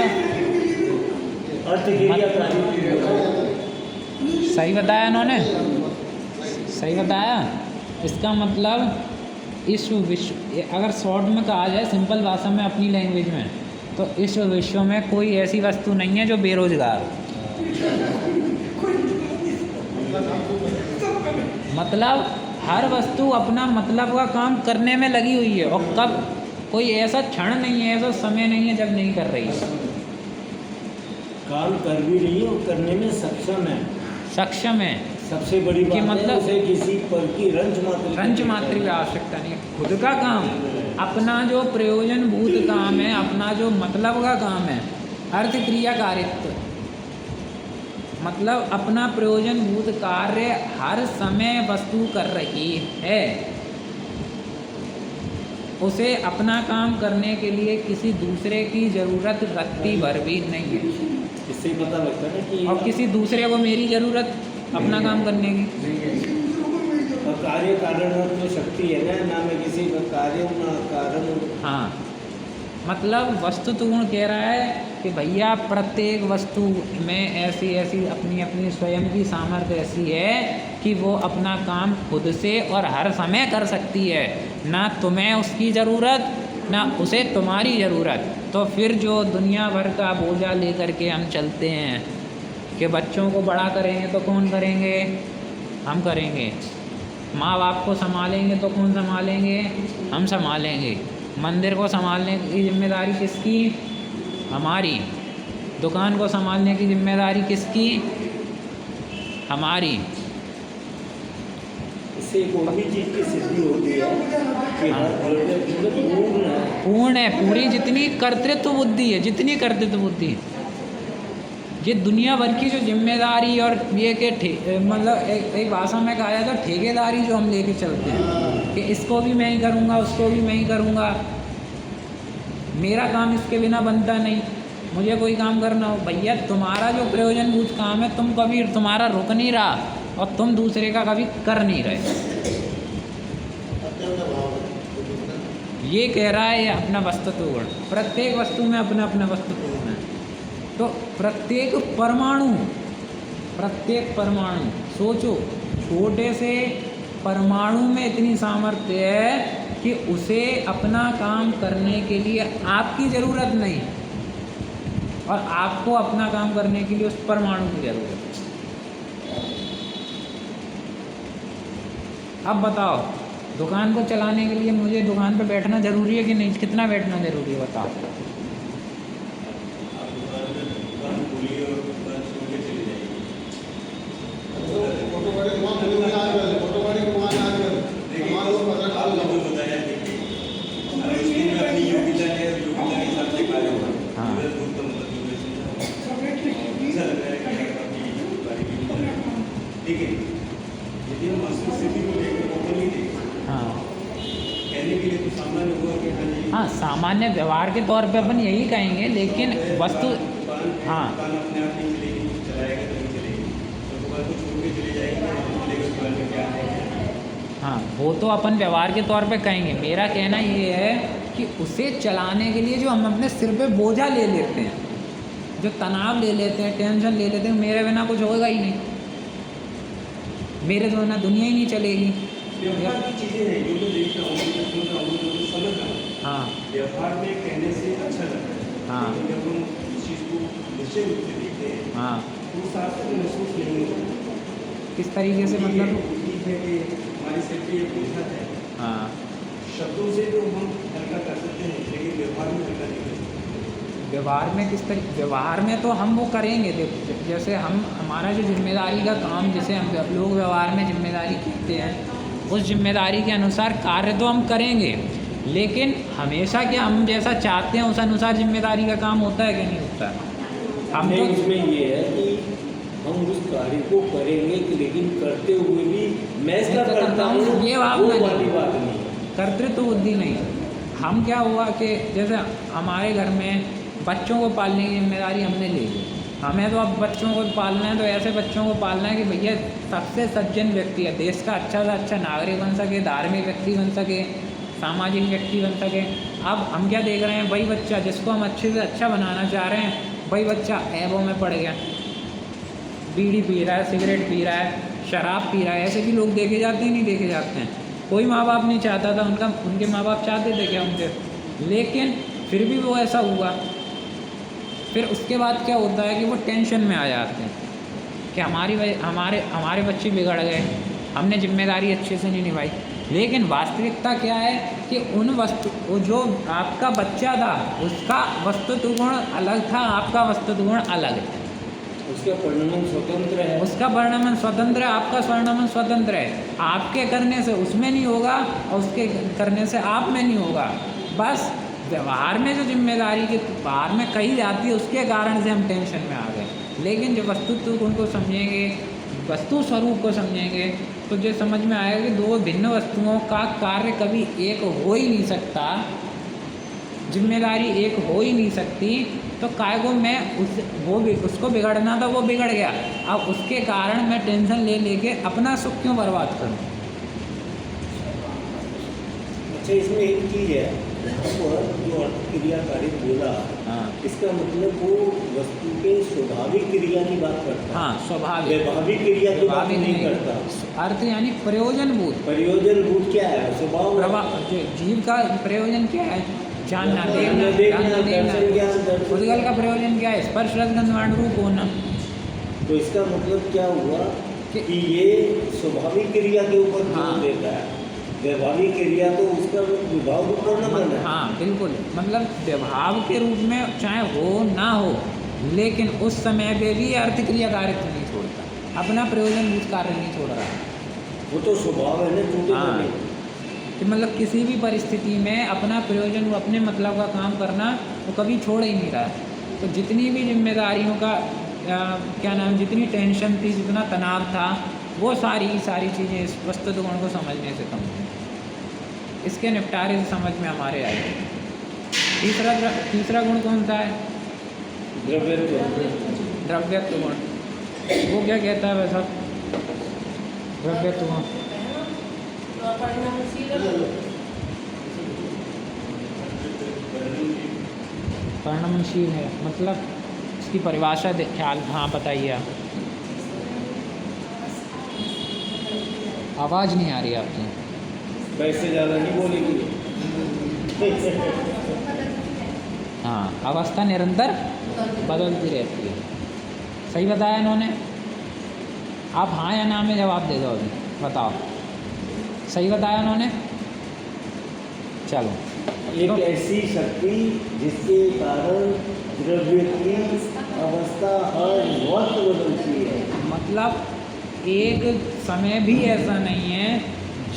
सही बताया इन्होंने, सही बताया। इसका मतलब इस विश्व, अगर शॉर्ट में कहा जाए सिंपल भाषा में अपनी लैंग्वेज में, तो इस विश्व में कोई ऐसी वस्तु नहीं है जो बेरोजगार हो। मतलब हर वस्तु अपना मतलब का काम करने में लगी हुई है, और कब कोई ऐसा क्षण नहीं है, ऐसा समय नहीं है जब नहीं कर रही है। काम कर भी रही है और करने में सक्षम है। सक्षम है, सबसे बड़ी बात मतलब है उसे किसी पर की रंच मात्र की आवश्यकता नहीं है। खुद का काम, अपना जो प्रयोजनभूत काम है, अपना जो मतलब का काम है, अर्थ क्रिया कारित्व, मतलब अपना प्रयोजनभूत कार्य हर समय वस्तु कर रही है। उसे अपना काम करने के लिए किसी दूसरे की ज़रूरत रत्ती भर भी नहीं है। इससे पता लगता है कि और किसी दूसरे को मेरी ज़रूरत अपना काम करने की। और कार्य कारण जो शक्ति है ना में किसी का कार्य ना कारण। हाँ, मतलब वस्तुत्व गुण कह रहा है कि भैया प्रत्येक वस्तु में ऐसी ऐसी अपनी अपनी स्वयं की सामर्थ्य ऐसी है कि वो अपना काम खुद से और हर समय कर सकती है। ना तुम्हें उसकी ज़रूरत, ना उसे तुम्हारी ज़रूरत। तो फिर जो दुनिया भर का बोझा लेकर के हम चलते हैं कि बच्चों को बड़ा करेंगे तो कौन करेंगे? हम करेंगे। माँ बाप को संभालेंगे तो कौन संभालेंगे? हम संभालेंगे। मंदिर को संभालने की जिम्मेदारी किसकी? हमारी। दुकान को संभालने की जिम्मेदारी किसकी? हमारी। इससे कोई भी चीज़ की सिद्धि होती है कि पूर्ण है, पूरी जितनी कर्तृत्व बुद्धि है, जितनी कर्तृत्व बुद्धि, ये दुनिया भर की जो जिम्मेदारी और ये के मतलब एक भाषा में कहा जाता है ठेकेदारी जो हम लेके चलते हैं कि इसको भी मैं ही करूँगा, उसको भी मैं ही करूँगा, मेरा काम इसके बिना बनता नहीं, मुझे कोई काम करना हो। भैया तुम्हारा जो प्रयोजनभूत काम है तुम कभी तुम्हारा रुक नहीं रहा और तुम दूसरे का कभी कर नहीं रहे। ये कह रहा है ये अपना वस्तुत्व गुण। प्रत्येक वस्तु में अपना अपना वस्तुत्व गुण है। तो प्रत्येक परमाणु सोचो, छोटे से परमाणु में इतनी सामर्थ्य है कि उसे अपना काम करने के लिए आपकी ज़रूरत नहीं, और आपको अपना काम करने के लिए उस परमाणु की ज़रूरत है। अब बताओ, दुकान को चलाने के लिए मुझे दुकान पे बैठना ज़रूरी है कि नहीं? कितना बैठना ज़रूरी है बताओ? हाँ, सामान्य व्यवहार के तौर पे अपन यही कहेंगे, लेकिन वस्तु हाँ हाँ वो तो अपन व्यवहार के तौर पे कहेंगे। मेरा कहना ये है कि उसे चलाने के लिए जो हम अपने सिर पे बोझा ले लेते हैं, जो तनाव ले लेते हैं, टेंशन ले लेते हैं, मेरे बिना कुछ होगा ही नहीं, मेरे बिना दुनिया ही नहीं चलेगी। हाँ व्यवहार में कहने से अच्छा लगता है। हाँ जब हम इस चीज़ को निश्चय रूप से देखते हैं हाँ तो साथ में महसूस नहीं होता। किस तरीके से? मतलब ठीक है कि हमारी सिर पे एक बोझा है। हाँ, शब्दों से तो हम हल्का कर सकते हैं, लेकिन व्यवहार में हल्का नहीं कर सकते। व्यवहार में किस तरीके? व्यवहार में तो हम वो करेंगे। देखो, जैसे हम हमारा जो जिम्मेदारी का काम, जिसे हम लोग व्यवहार में जिम्मेदारी कहते हैं, उस जिम्मेदारी के अनुसार कार्य तो हम करेंगे, लेकिन हमेशा क्या हम जैसा चाहते हैं उस अनुसार जिम्मेदारी का काम होता है कि नहीं होता है? हम तो इसमें ये है कि हम उस कार्य को करेंगे कि लेकिन करते हुए भी मैं इसका करता हूँ, ये वो वाली बात नहीं। कर्तृत्व बुद्धि नहीं। हम क्या हुआ कि जैसे हमारे घर में बच्चों को पालने की जिम्मेदारी हमने ले ली। हमें तो अब बच्चों को पालना है, तो ऐसे बच्चों को पालना है कि भैया सबसे सज्जन व्यक्ति है, देश का अच्छा से अच्छा नागरिक बन सके, धार्मिक व्यक्ति बन सके, सामाजिक व्यक्ति बन सके। अब हम क्या देख रहे हैं, वही बच्चा जिसको हम अच्छे से अच्छा बनाना चाह रहे हैं, वही बच्चा ऐबों में पड़ गया, बीड़ी पी रहा है, सिगरेट पी रहा है, शराब पी रहा है। ऐसे भी लोग देखे जाते हैं, नहीं देखे जाते हैं। कोई माँ बाप नहीं चाहता था, उनके माँ बाप चाहते थे क्या उनके, लेकिन फिर भी वो ऐसा हुआ। फिर उसके बाद क्या होता है कि वो टेंशन में आ जाते हैं कि हमारे बच्चे बिगड़ गए, हमने जिम्मेदारी अच्छे से नहीं निभाई। लेकिन वास्तविकता क्या है कि वो जो आपका बच्चा था उसका वस्तुत्व गुण अलग था, आपका वस्तुत्व गुण अलग है। उसका परिणाम स्वतंत्र है, उसका वर्णमन स्वतंत्र है, आपका स्वर्णमन स्वतंत्र है। आपके करने से उसमें नहीं होगा और उसके करने से आप में नहीं होगा। बस व्यवहार में जो जिम्मेदारी के बाहर में कही जाती है, उसके कारण से हम टेंशन में आ गए। लेकिन जब वस्तुत्व गुण को समझेंगे, वस्तु स्वरूप को समझेंगे, तो जो समझ में आएगा कि दो भिन्न वस्तुओं का कार्य कभी एक हो ही नहीं सकता, जिम्मेदारी एक हो ही नहीं सकती। तो काय को मैं उसको बिगड़ना था, वो बिगड़ गया, अब उसके कारण मैं टेंशन ले लेके अपना सुख क्यों बर्बाद करूं। अच्छा, इसमें एक चीज़ है, जो अर्थ क्रियाकारिक बोला, हाँ इसका मतलब वो वस्तु के स्वाभाविक क्रिया की बात करता है। हाँ, स्वाभाविक, वैभाविक क्रिया की बात स्वाभाविक नहीं नहीं करता। अर्थ यानी प्रयोजनभूत। प्रयोजनभूत क्या है? स्वभाव। जीव का प्रयोजन क्या है? जानना, देखना, दर्शन ज्ञान। उद्गल का प्रयोजन क्या है? स्पर्श रस गंध वाण रूप होना। तो इसका मतलब क्या हुआ कि कि ये स्वाभाविक क्रिया के ऊपर जोर हाँ। देता है, वैभाविक क्रिया तो उसका विभाव रूप पर न बना है। हाँ बिल्कुल, मतलब व्यवहार के रूप में चाहे हो ना हो, लेकिन उस समय पे भी अर्थ क्रियाकारित्व नहीं छोड़ता, अपना प्रयोजनभूत कार्य नहीं छोड़ रहा। वो तो स्वभाव है ना, टूटे हाँ, बने। कि मतलब किसी भी परिस्थिति में अपना प्रयोजन, अपने मतलब का काम करना वो कभी छोड़ ही नहीं रहा। तो जितनी भी जिम्मेदारियों का जितनी टेंशन थी, जितना तनाव था, वो सारी चीज़ें इस वस्तुत्व गुण को समझने से कम हुई, इसके निपटारे से समझ में हमारे आई। तीसरा गुण कौन सा है? द्रव्यत्व गुण। वो क्या कहता है वैसा? द्रव्यत्व गुण परिणमनशील है, मतलब इसकी परिभाषा ख्याल, हाँ बताइए आप। आवाज़ नहीं आ रही आपकी। पैसे ज़्यादा नहीं बोलेगी। हाँ, अवस्था निरंतर बदलती रहती है। सही बताया इन्होंने। आप हाँ या ना में जवाब दे दो, अभी बताओ। सही बताया उन्होंने। चलो, एक ऐसी शक्ति जिसके कारण द्रव्य की अवस्था हर वक्त बदलती है। मतलब एक समय भी ऐसा नहीं है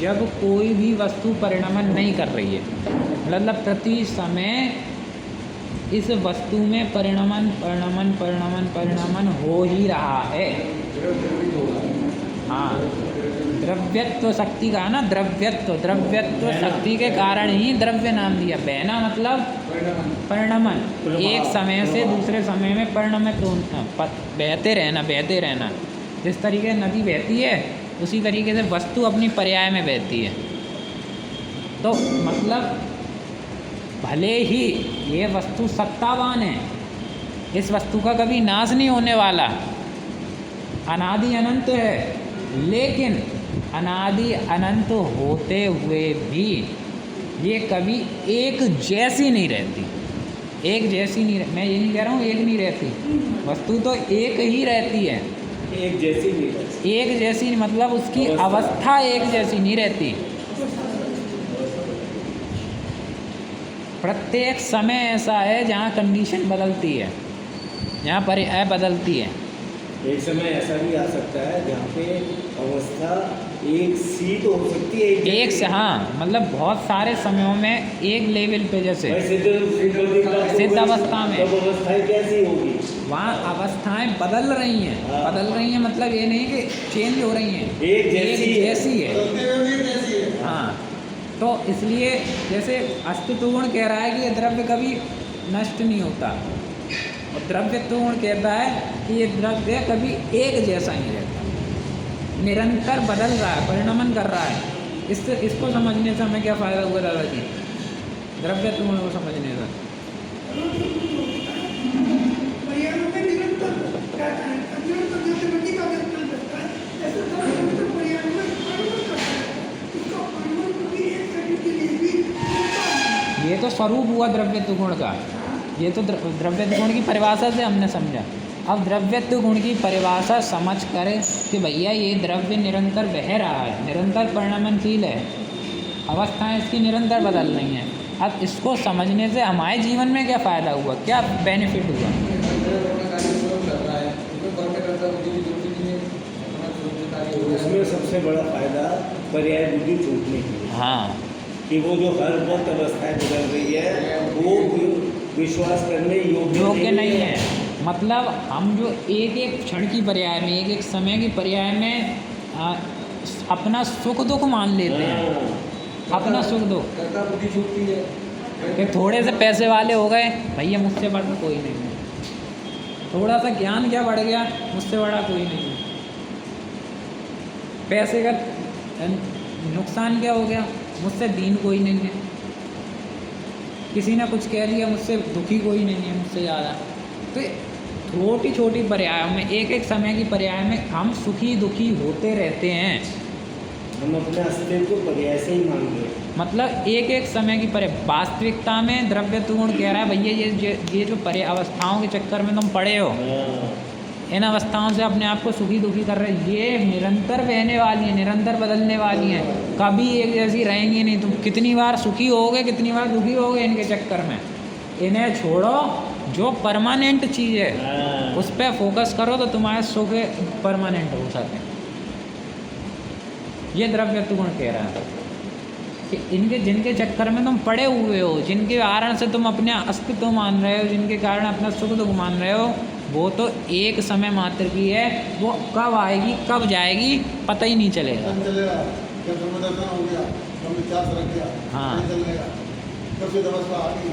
जब कोई भी वस्तु परिणमन नहीं कर रही है, मतलब प्रति समय इस वस्तु में परिणमन हो ही रहा है। हाँ, द्रव्यत्व शक्ति का ना, द्रव्यत्व शक्ति के कारण ही द्रव्य नाम दिया। बहना मतलब परिणमन, एक समय से दूसरे समय में परिणमित बहते रहना। जिस तरीके नदी बहती है, उसी तरीके से वस्तु अपनी पर्याय में बहती है। तो मतलब भले ही ये वस्तु सत्तावान है, इस वस्तु का कभी नाश नहीं होने वाला, अनादि अनंत है, लेकिन अनादि अनंत होते हुए भी ये कभी एक जैसी नहीं रहती। एक जैसी नहीं, मैं ये नहीं कह रहा हूँ एक नहीं रहती, वस्तु तो एक ही रहती है। एक जैसी नहीं रहती। एक जैसी मतलब उसकी अवस्था एक जैसी नहीं रहती। प्रत्येक समय ऐसा है जहाँ कंडीशन बदलती है, जहाँ पर्याय बदलती है। एक समय ऐसा भी आ सकता है जहाँ पे अवस्था एक सी तो हो सकती है, एक से, हाँ, मतलब बहुत सारे समयों में एक लेवल पे, जैसे सिद्ध अवस्था में, तब अवस्थाएं कैसी होगी? वहाँ अवस्थाएं बदल रही हैं। हाँ। बदल रही हैं मतलब ये नहीं कि चेंज हो रही हैं, एक जैसी है। चलते हुए भी जैसी है। हाँ, तो इसलिए जैसे अस्तित्व गुण कह रहा है कि ये द्रव्य कभी नष्ट नहीं होता। और द्रव्यत्व गुण कहता है कि ये द्रव्य कभी एक जैसा नहीं रहता, निरंतर बदल रहा है, परिणमन कर रहा है। इसको समझने से हमें क्या फ़ायदा हुआ दादाजी, द्रव्यत्व गुण को समझने से? पर्यावरण में निरंतर रहता है, निरंतर जैसे नदी का व्यक्तन रहता है, ऐसे निरंतर पर्यावरण में परिवर्तन करता है। उसका परिवर्तन भी एक सेकंड के लिए भी होता है। ये तो स्वरूप हुआ द्रव्यत्व गुण का। ये तो द्रव्यत्व गुण की परिभाषा से हमने समझा। अब द्रव्यत्व गुण की परिभाषा समझ कर कि भैया ये द्रव्य निरंतर बह रहा है, निरंतर परिणमनशील है, अवस्थाएं इसकी निरंतर बदल रही हैं। अब इसको समझने से हमारे जीवन में क्या फ़ायदा हुआ, क्या बेनिफिट हुआ? उसमें सबसे बड़ा फायदा पर्याय बुद्धि छूटने की, हाँ, कि वो जो हर वक्त अवस्थाएं बदल रही है वो विश्वास करने योग्य नहीं है। मतलब हम जो एक एक क्षण की पर्याय में, एक एक समय की पर्याय में अपना सुख दुख मान लेते हैं, अपना सुख दुख बुद्धि छूटती है कि थोड़े से पैसे वाले हो गए, भैया मुझसे बड़ा कोई नहीं है। थोड़ा सा ज्ञान क्या बढ़ गया, मुझसे बड़ा कोई नहीं है। पैसे का नुकसान क्या हो गया, मुझसे दीन कोई नहीं है। किसी ने कुछ कह दिया, मुझसे दुखी कोई नहीं है मुझसे ज़्यादा। तो छोटी छोटी पर्यायों में, एक एक समय की पर्याय में हम सुखी दुखी होते रहते हैं। हम अपने अस्तित्व को पर्याय से ही मान रहे हैं। मतलब एक एक समय की पर्याय, वास्तविकता में द्रव्यत्व गुण कह रहा है भैया ये जो पर्याय अवस्थाओं के चक्कर में तुम पड़े हो, इन अवस्थाओं से अपने आप को सुखी दुखी कर रहे, ये निरंतर बहने वाली हैं, निरंतर बदलने वाली हैं, कभी एक जैसी रहेंगी नहीं। तुम कितनी बार सुखी होगे, कितनी बार दुखी होगे इनके चक्कर में। इन्हें छोड़ो, जो परमानेंट चीज़ है उस पर फोकस करो तो तुम्हारे सुख परमानेंट हो सके। ये द्रव्यत्व गुण कह रहा है कि जिनके चक्कर में तुम पड़े हुए हो, जिनके कारण से तुम अपने अस्तित्व मान रहे हो, जिनके कारण अपना सुख दुख मान रहे हो, वो तो एक समय मात्र की है। वो कब आएगी कब जाएगी पता ही नहीं चलेगा। चलेगा जब ब्रह्मदर्शन हो गया, हम विचार से रख गया, हाँ। नहीं चलेगा, कब से अवस्था आ गई।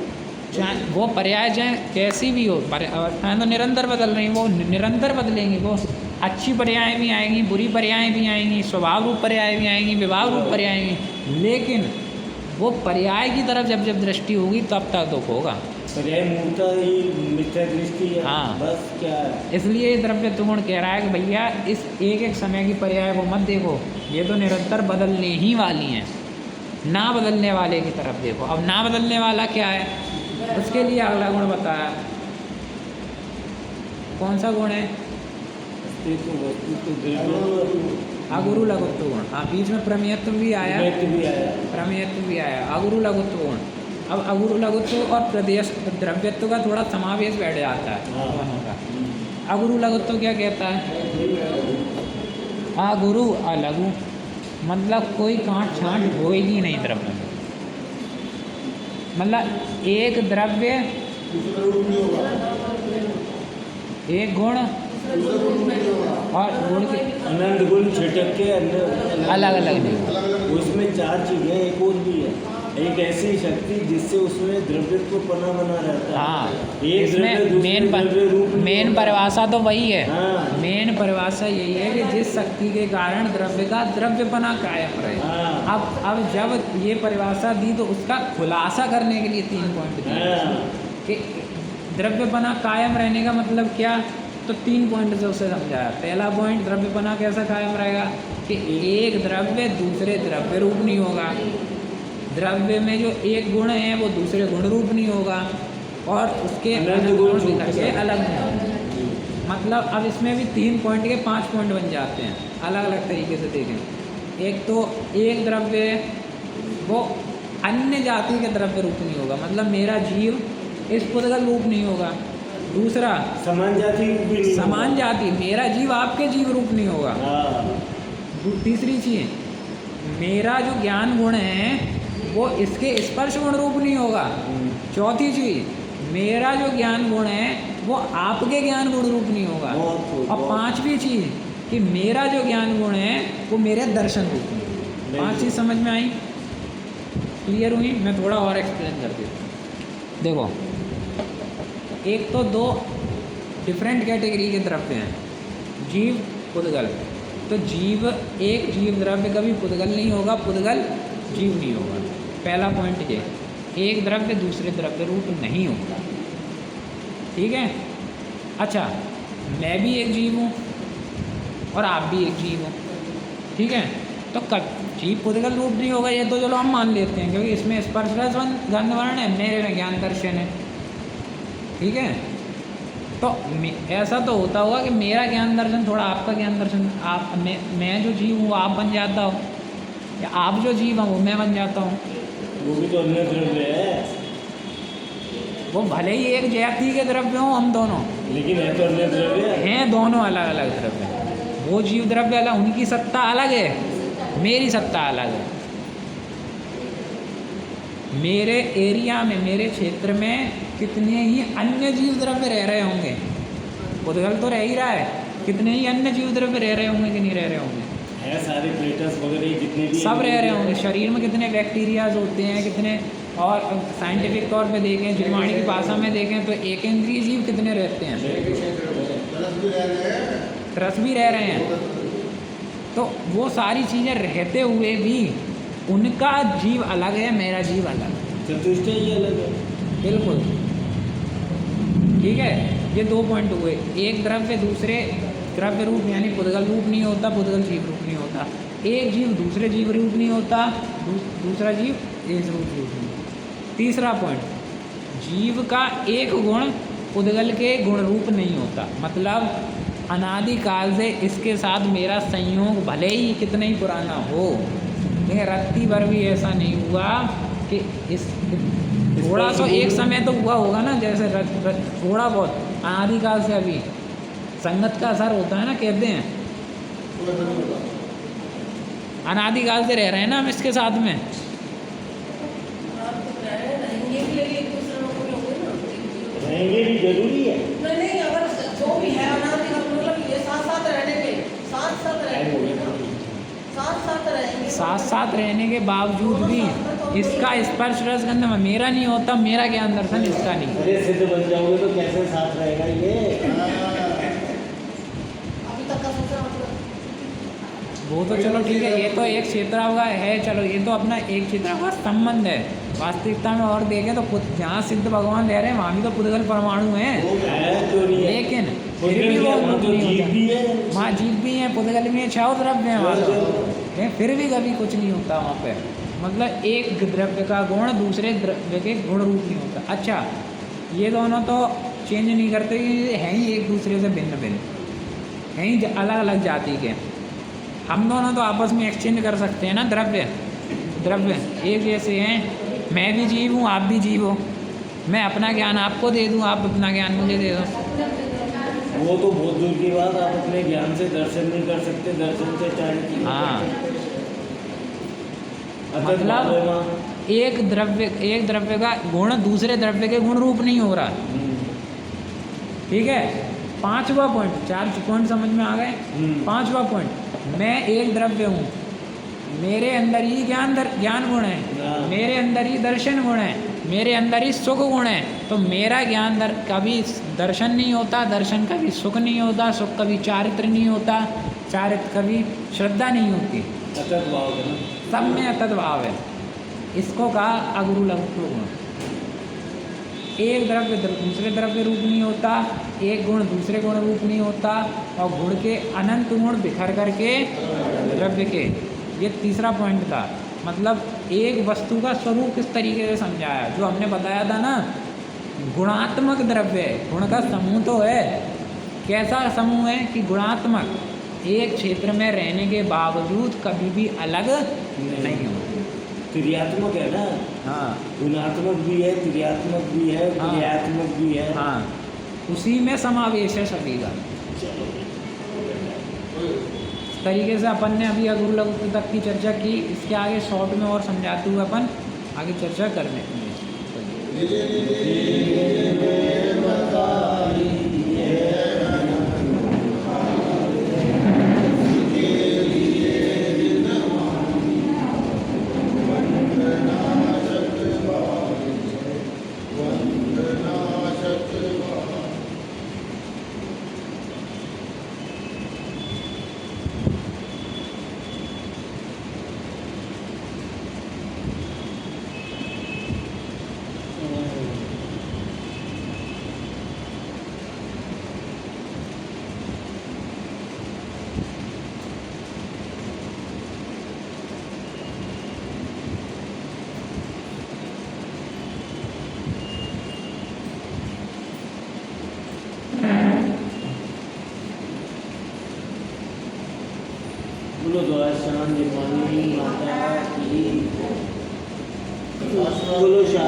चाहे वो पर्याय चाहे कैसी भी हो, अवस्थाएँ तो निरंतर बदल रही, वो निरंतर बदलेंगी। वो अच्छी पर्याय भी आएंगी, बुरी पर्याय भी आएंगी, स्वभाव रूप पर्याय भी आएंगी, विभाग रूप पर्याय आएंगी, लेकिन वो पर्याय की तरफ जब जब दृष्टि होगी तब तक दुख होगा। पर्याय मूलता ही मिथ्या दृष्टि है। हाँ। बस क्या है। इसलिए द्रव्यत्व गुण कह रहा है कि भैया इस एक एक समय की पर्याय को मत देखो, ये तो निरंतर बदलने ही वाली हैं। ना बदलने वाले की तरफ देखो। अब ना बदलने वाला क्या है, उसके लिए अगला गुण बताया। कौन सा गुण है? अगुरु लघुत्व गुण। हाँ, बीच में प्रमेयत्व भी आया, प्रमेयत्व भी आया, अगुरु लघुत्व गुण। अब अगुरु लघुत्व और प्रदेश द्रव्यत्व का थोड़ा समावेश बैठ जाता है दोनों का। अगुरु लघुत्व क्या कहता है? अगुरु अलघु, मतलब कोई काट छांट होएगी नहीं द्रव्य में। मतलब एक द्रव्य, एक गुण और गुण के अनंत गुण छिटक के अलग अलग नहीं। उसमें चार चीजें एक और भी है। एक ऐसी शक्ति जिससे उसमें द्रव्यत्व पना बना रहता है। हाँ, एक इसमें मेन परिभाषा तो वही है। हाँ। मेन परिभाषा यही है कि जिस शक्ति के कारण द्रव्य का द्रव्यपना कायम रहे। हाँ। अब जब ये परिभाषा दी तो उसका खुलासा करने के लिए 3 पॉइंट दिए कि द्रव्यपना कायम रहने का मतलब क्या, तो 3 पॉइंट से उसे समझाया। पहला पॉइंट, द्रव्यपना कैसा कायम रहेगा कि एक द्रव्य दूसरे द्रव्य रूप नहीं होगा, द्रव्य में जो एक गुण है वो दूसरे गुण रूप नहीं होगा, और उसके अलग गुण के अलग नहीं होंगे। मतलब अब इसमें भी 3 पॉइंट के 5 पॉइंट बन जाते हैं, अलग अलग तरीके से देखें। एक तो एक द्रव्य वो अन्य जाति के द्रव्य रूप नहीं होगा, मतलब मेरा जीव इस पुद्गल रूप नहीं होगा। दूसरा, समान जाति रूप भी नहीं समान होगा। जाति, मेरा जीव आपके जीव रूप नहीं होगा। तीसरी चीज़, मेरा जो ज्ञान गुण है वो इसके स्पर्श गुण रूप नहीं होगा। चौथी चीज़, मेरा जो ज्ञान गुण है वो आपके ज्ञान गुण रूप नहीं होगा। और पांचवी चीज़ कि मेरा जो ज्ञान गुण है वो मेरे दर्शन रूप नहीं। 5 चीज़ समझ में आई, क्लियर हुई? मैं थोड़ा और एक्सप्लेन कर देता हूँ। देखो, एक तो दो डिफरेंट कैटेगरी के द्रव्य हैं, जीव पुद्गल। तो जीव, एक जीव द्रव्य कभी पुद्गल नहीं होगा, पुद्गल जीव नहीं होगा। पहला पॉइंट ये, एक द्रव्य दूसरे द्रव्य रूप नहीं होता। ठीक है। अच्छा, मैं भी एक जीव हूँ और आप भी एक जीव हो, ठीक है। तो कब जीव पुद्गल रूप नहीं होगा, ये तो चलो हम मान लेते हैं, क्योंकि इसमें स्पर्श रस गंध वर्ण है, मेरे में ज्ञान दर्शन है। ठीक है। तो ऐसा तो होता होगा कि मेरा ज्ञान दर्शन थोड़ा आपका ज्ञान दर्शन, आप मैं जो जीव हूँ आप बन जाता हो, या आप जो जीव हूँ वो मैं बन जाता हूँ। वो भी तो अन्य द्रव्य है, वो भले ही एक जाति के द्रव्य हों हम दोनों, लेकिन है तो अन्य द्रव्य हैं दोनों अलग अलग द्रव्य। वो जीव द्रव्य अलग, उनकी सत्ता अलग है, मेरी सत्ता अलग है। मेरे एरिया में, मेरे क्षेत्र में कितने ही अन्य जीव द्रव्य रह रहे होंगे, पुद्गल तो रह ही रहा है, कितने ही अन्य जीव द्रव्य रह रहे होंगे कि नहीं रह रहे होंगे, है सारे प्लेटस वगैरह जितने भी सब रह रहे होंगे। शरीर में कितने बैक्टीरियाज होते हैं, कितने, और साइंटिफिक तौर पे देखें, जीवाणु की भाषा में देखें तो एक इंद्रिय जीव कितने रहते हैं, गलत भी रह रहे हैं, रस भी रह रहे हैं। तो वो सारी चीज़ें रहते हुए भी उनका जीव अलग है, मेरा जीव अलग है। चतुष्टय ही अलग है। बिल्कुल ठीक है। ये दो पॉइंट हुए, एक द्रव्य दूसरे द्रव्य रूप यानी पुद्गल रूप नहीं होता, पुद्गल जीव रूप नहीं होता। एक जीव दूसरे जीव रूप नहीं होता, दूसरा जीव एक रूप नहीं होता। तीसरा पॉइंट, जीव का एक गुण पुद्गल के गुण रूप नहीं होता। मतलब अनादिकाल से इसके साथ मेरा संयोग भले ही कितना ही पुराना हो, लेकिन रत्ती भर भी ऐसा नहीं हुआ कि इस थोड़ा तो एक समय तो हुआ होगा ना, जैसे थोड़ा बहुत अनादिकाल से अभी संगत का असर होता है ना, कहते हैं अनादिकाल से रह रहे हैं ना हम इसके साथ में। रहेंगे भी, लेकिन एक दूसरे लोगों में होंगे ना। रहेंगे भी जरूरी है। नहीं, अगर जो भी है अनादिकाल, मतलब ये साथ साथ रहने के, साथ साथ रहेंगे ना, साथ साथ रहेंगे, साथ साथ रहने के बावजूद भी इसका स्पर्श रस गंध मेरा नहीं होता, मेरा ज्ञान दर्शन इसका नहीं। अरे सिद्ध बन जाओगे तो कैसे साथ रहेगा ये? अभी तक का सोचा मतलब वो तो चलो ठीक है, ये तो एक क्षेत्र का है, चलो ये तो अपना एक क्षेत्र का संबंध है। वास्तविकता में और देखें तो जहाँ सिद्ध भगवान रह रहे हैं वहाँ भी तो पुद्गल परमाणु हैं, वो है तो नहीं है। लेकिन फिर भी वो वहाँ तो जीव भी है, वहाँ जीव भी हैं, पुद्गल भी हैं, छह द्रव्य हैं वहाँ तो, लेकिन फिर भी कभी कुछ नहीं होता वहाँ पे। मतलब एक द्रव्य का गुण दूसरे द्रव्य के गुण रूप नहीं होता। अच्छा, ये दोनों तो चेंज नहीं करते, ये हैं ही एक दूसरे से भिन्न भिन्न, हैं ही अलग अलग जाति के। हम दोनों तो आपस में एक्सचेंज कर सकते हैं ना, द्रव्य एक जैसे हैं। मैं भी जीव हूँ, आप भी जीव हो, मैं अपना ज्ञान आपको दे दूँ, आप अपना ज्ञान मुझे दे दो। वो तो बहुत दूर की बात, आप अपने ज्ञान से दर्शन नहीं कर सकते, दर्शन से चारिटी। हाँ, मतलब एक द्रव्य का गुण दूसरे द्रव्य के गुण रूप नहीं हो रहा। ठीक है। पांचवा पॉइंट, चार पॉइंट समझ में आ गए। पांचवा पॉइंट, मैं एक द्रव्य हूँ, मेरे अंदर ही ज्ञान गुण है, मेरे अंदर ही दर्शन गुण है, मेरे अंदर ही सुख गुण है। तो मेरा ज्ञान कभी दर्शन नहीं होता, दर्शन कभी सुख नहीं होता, सुख कभी चारित्र नहीं होता, चारित्र कभी श्रद्धा नहीं होती। अतत भाव है ना, सब में अतत भाव है। इसको कहा अगुरु लघु गुण। एक द्रव्य दूसरे द्रव्य रूप नहीं होता, एक गुण दूसरे गुण रूप नहीं होता, और गुण के अनंत गुण बिखर करके द्रव्य के। ये तीसरा पॉइंट था। मतलब एक वस्तु का स्वरूप किस तरीके से समझाया, जो हमने बताया था ना, गुणात्मक द्रव्य है, गुण का समूह तो है। कैसा समूह है कि गुणात्मक, एक क्षेत्र में रहने के बावजूद कभी भी अलग नहीं हो। क्रियात्मक है ना। हाँ गुणात्मक भी है, क्रियात्मक भी है, हाँ। क्रियात्मक भी है। हाँ, उसी में समावेश है सभी का। इस तरीके से अपन ने अभी अगुरु लघु तक की चर्चा की। इसके आगे शॉर्ट में और समझाते हुए अपन आगे चर्चा करने बोलो द्वार शांति माता की शाश्वत बोलो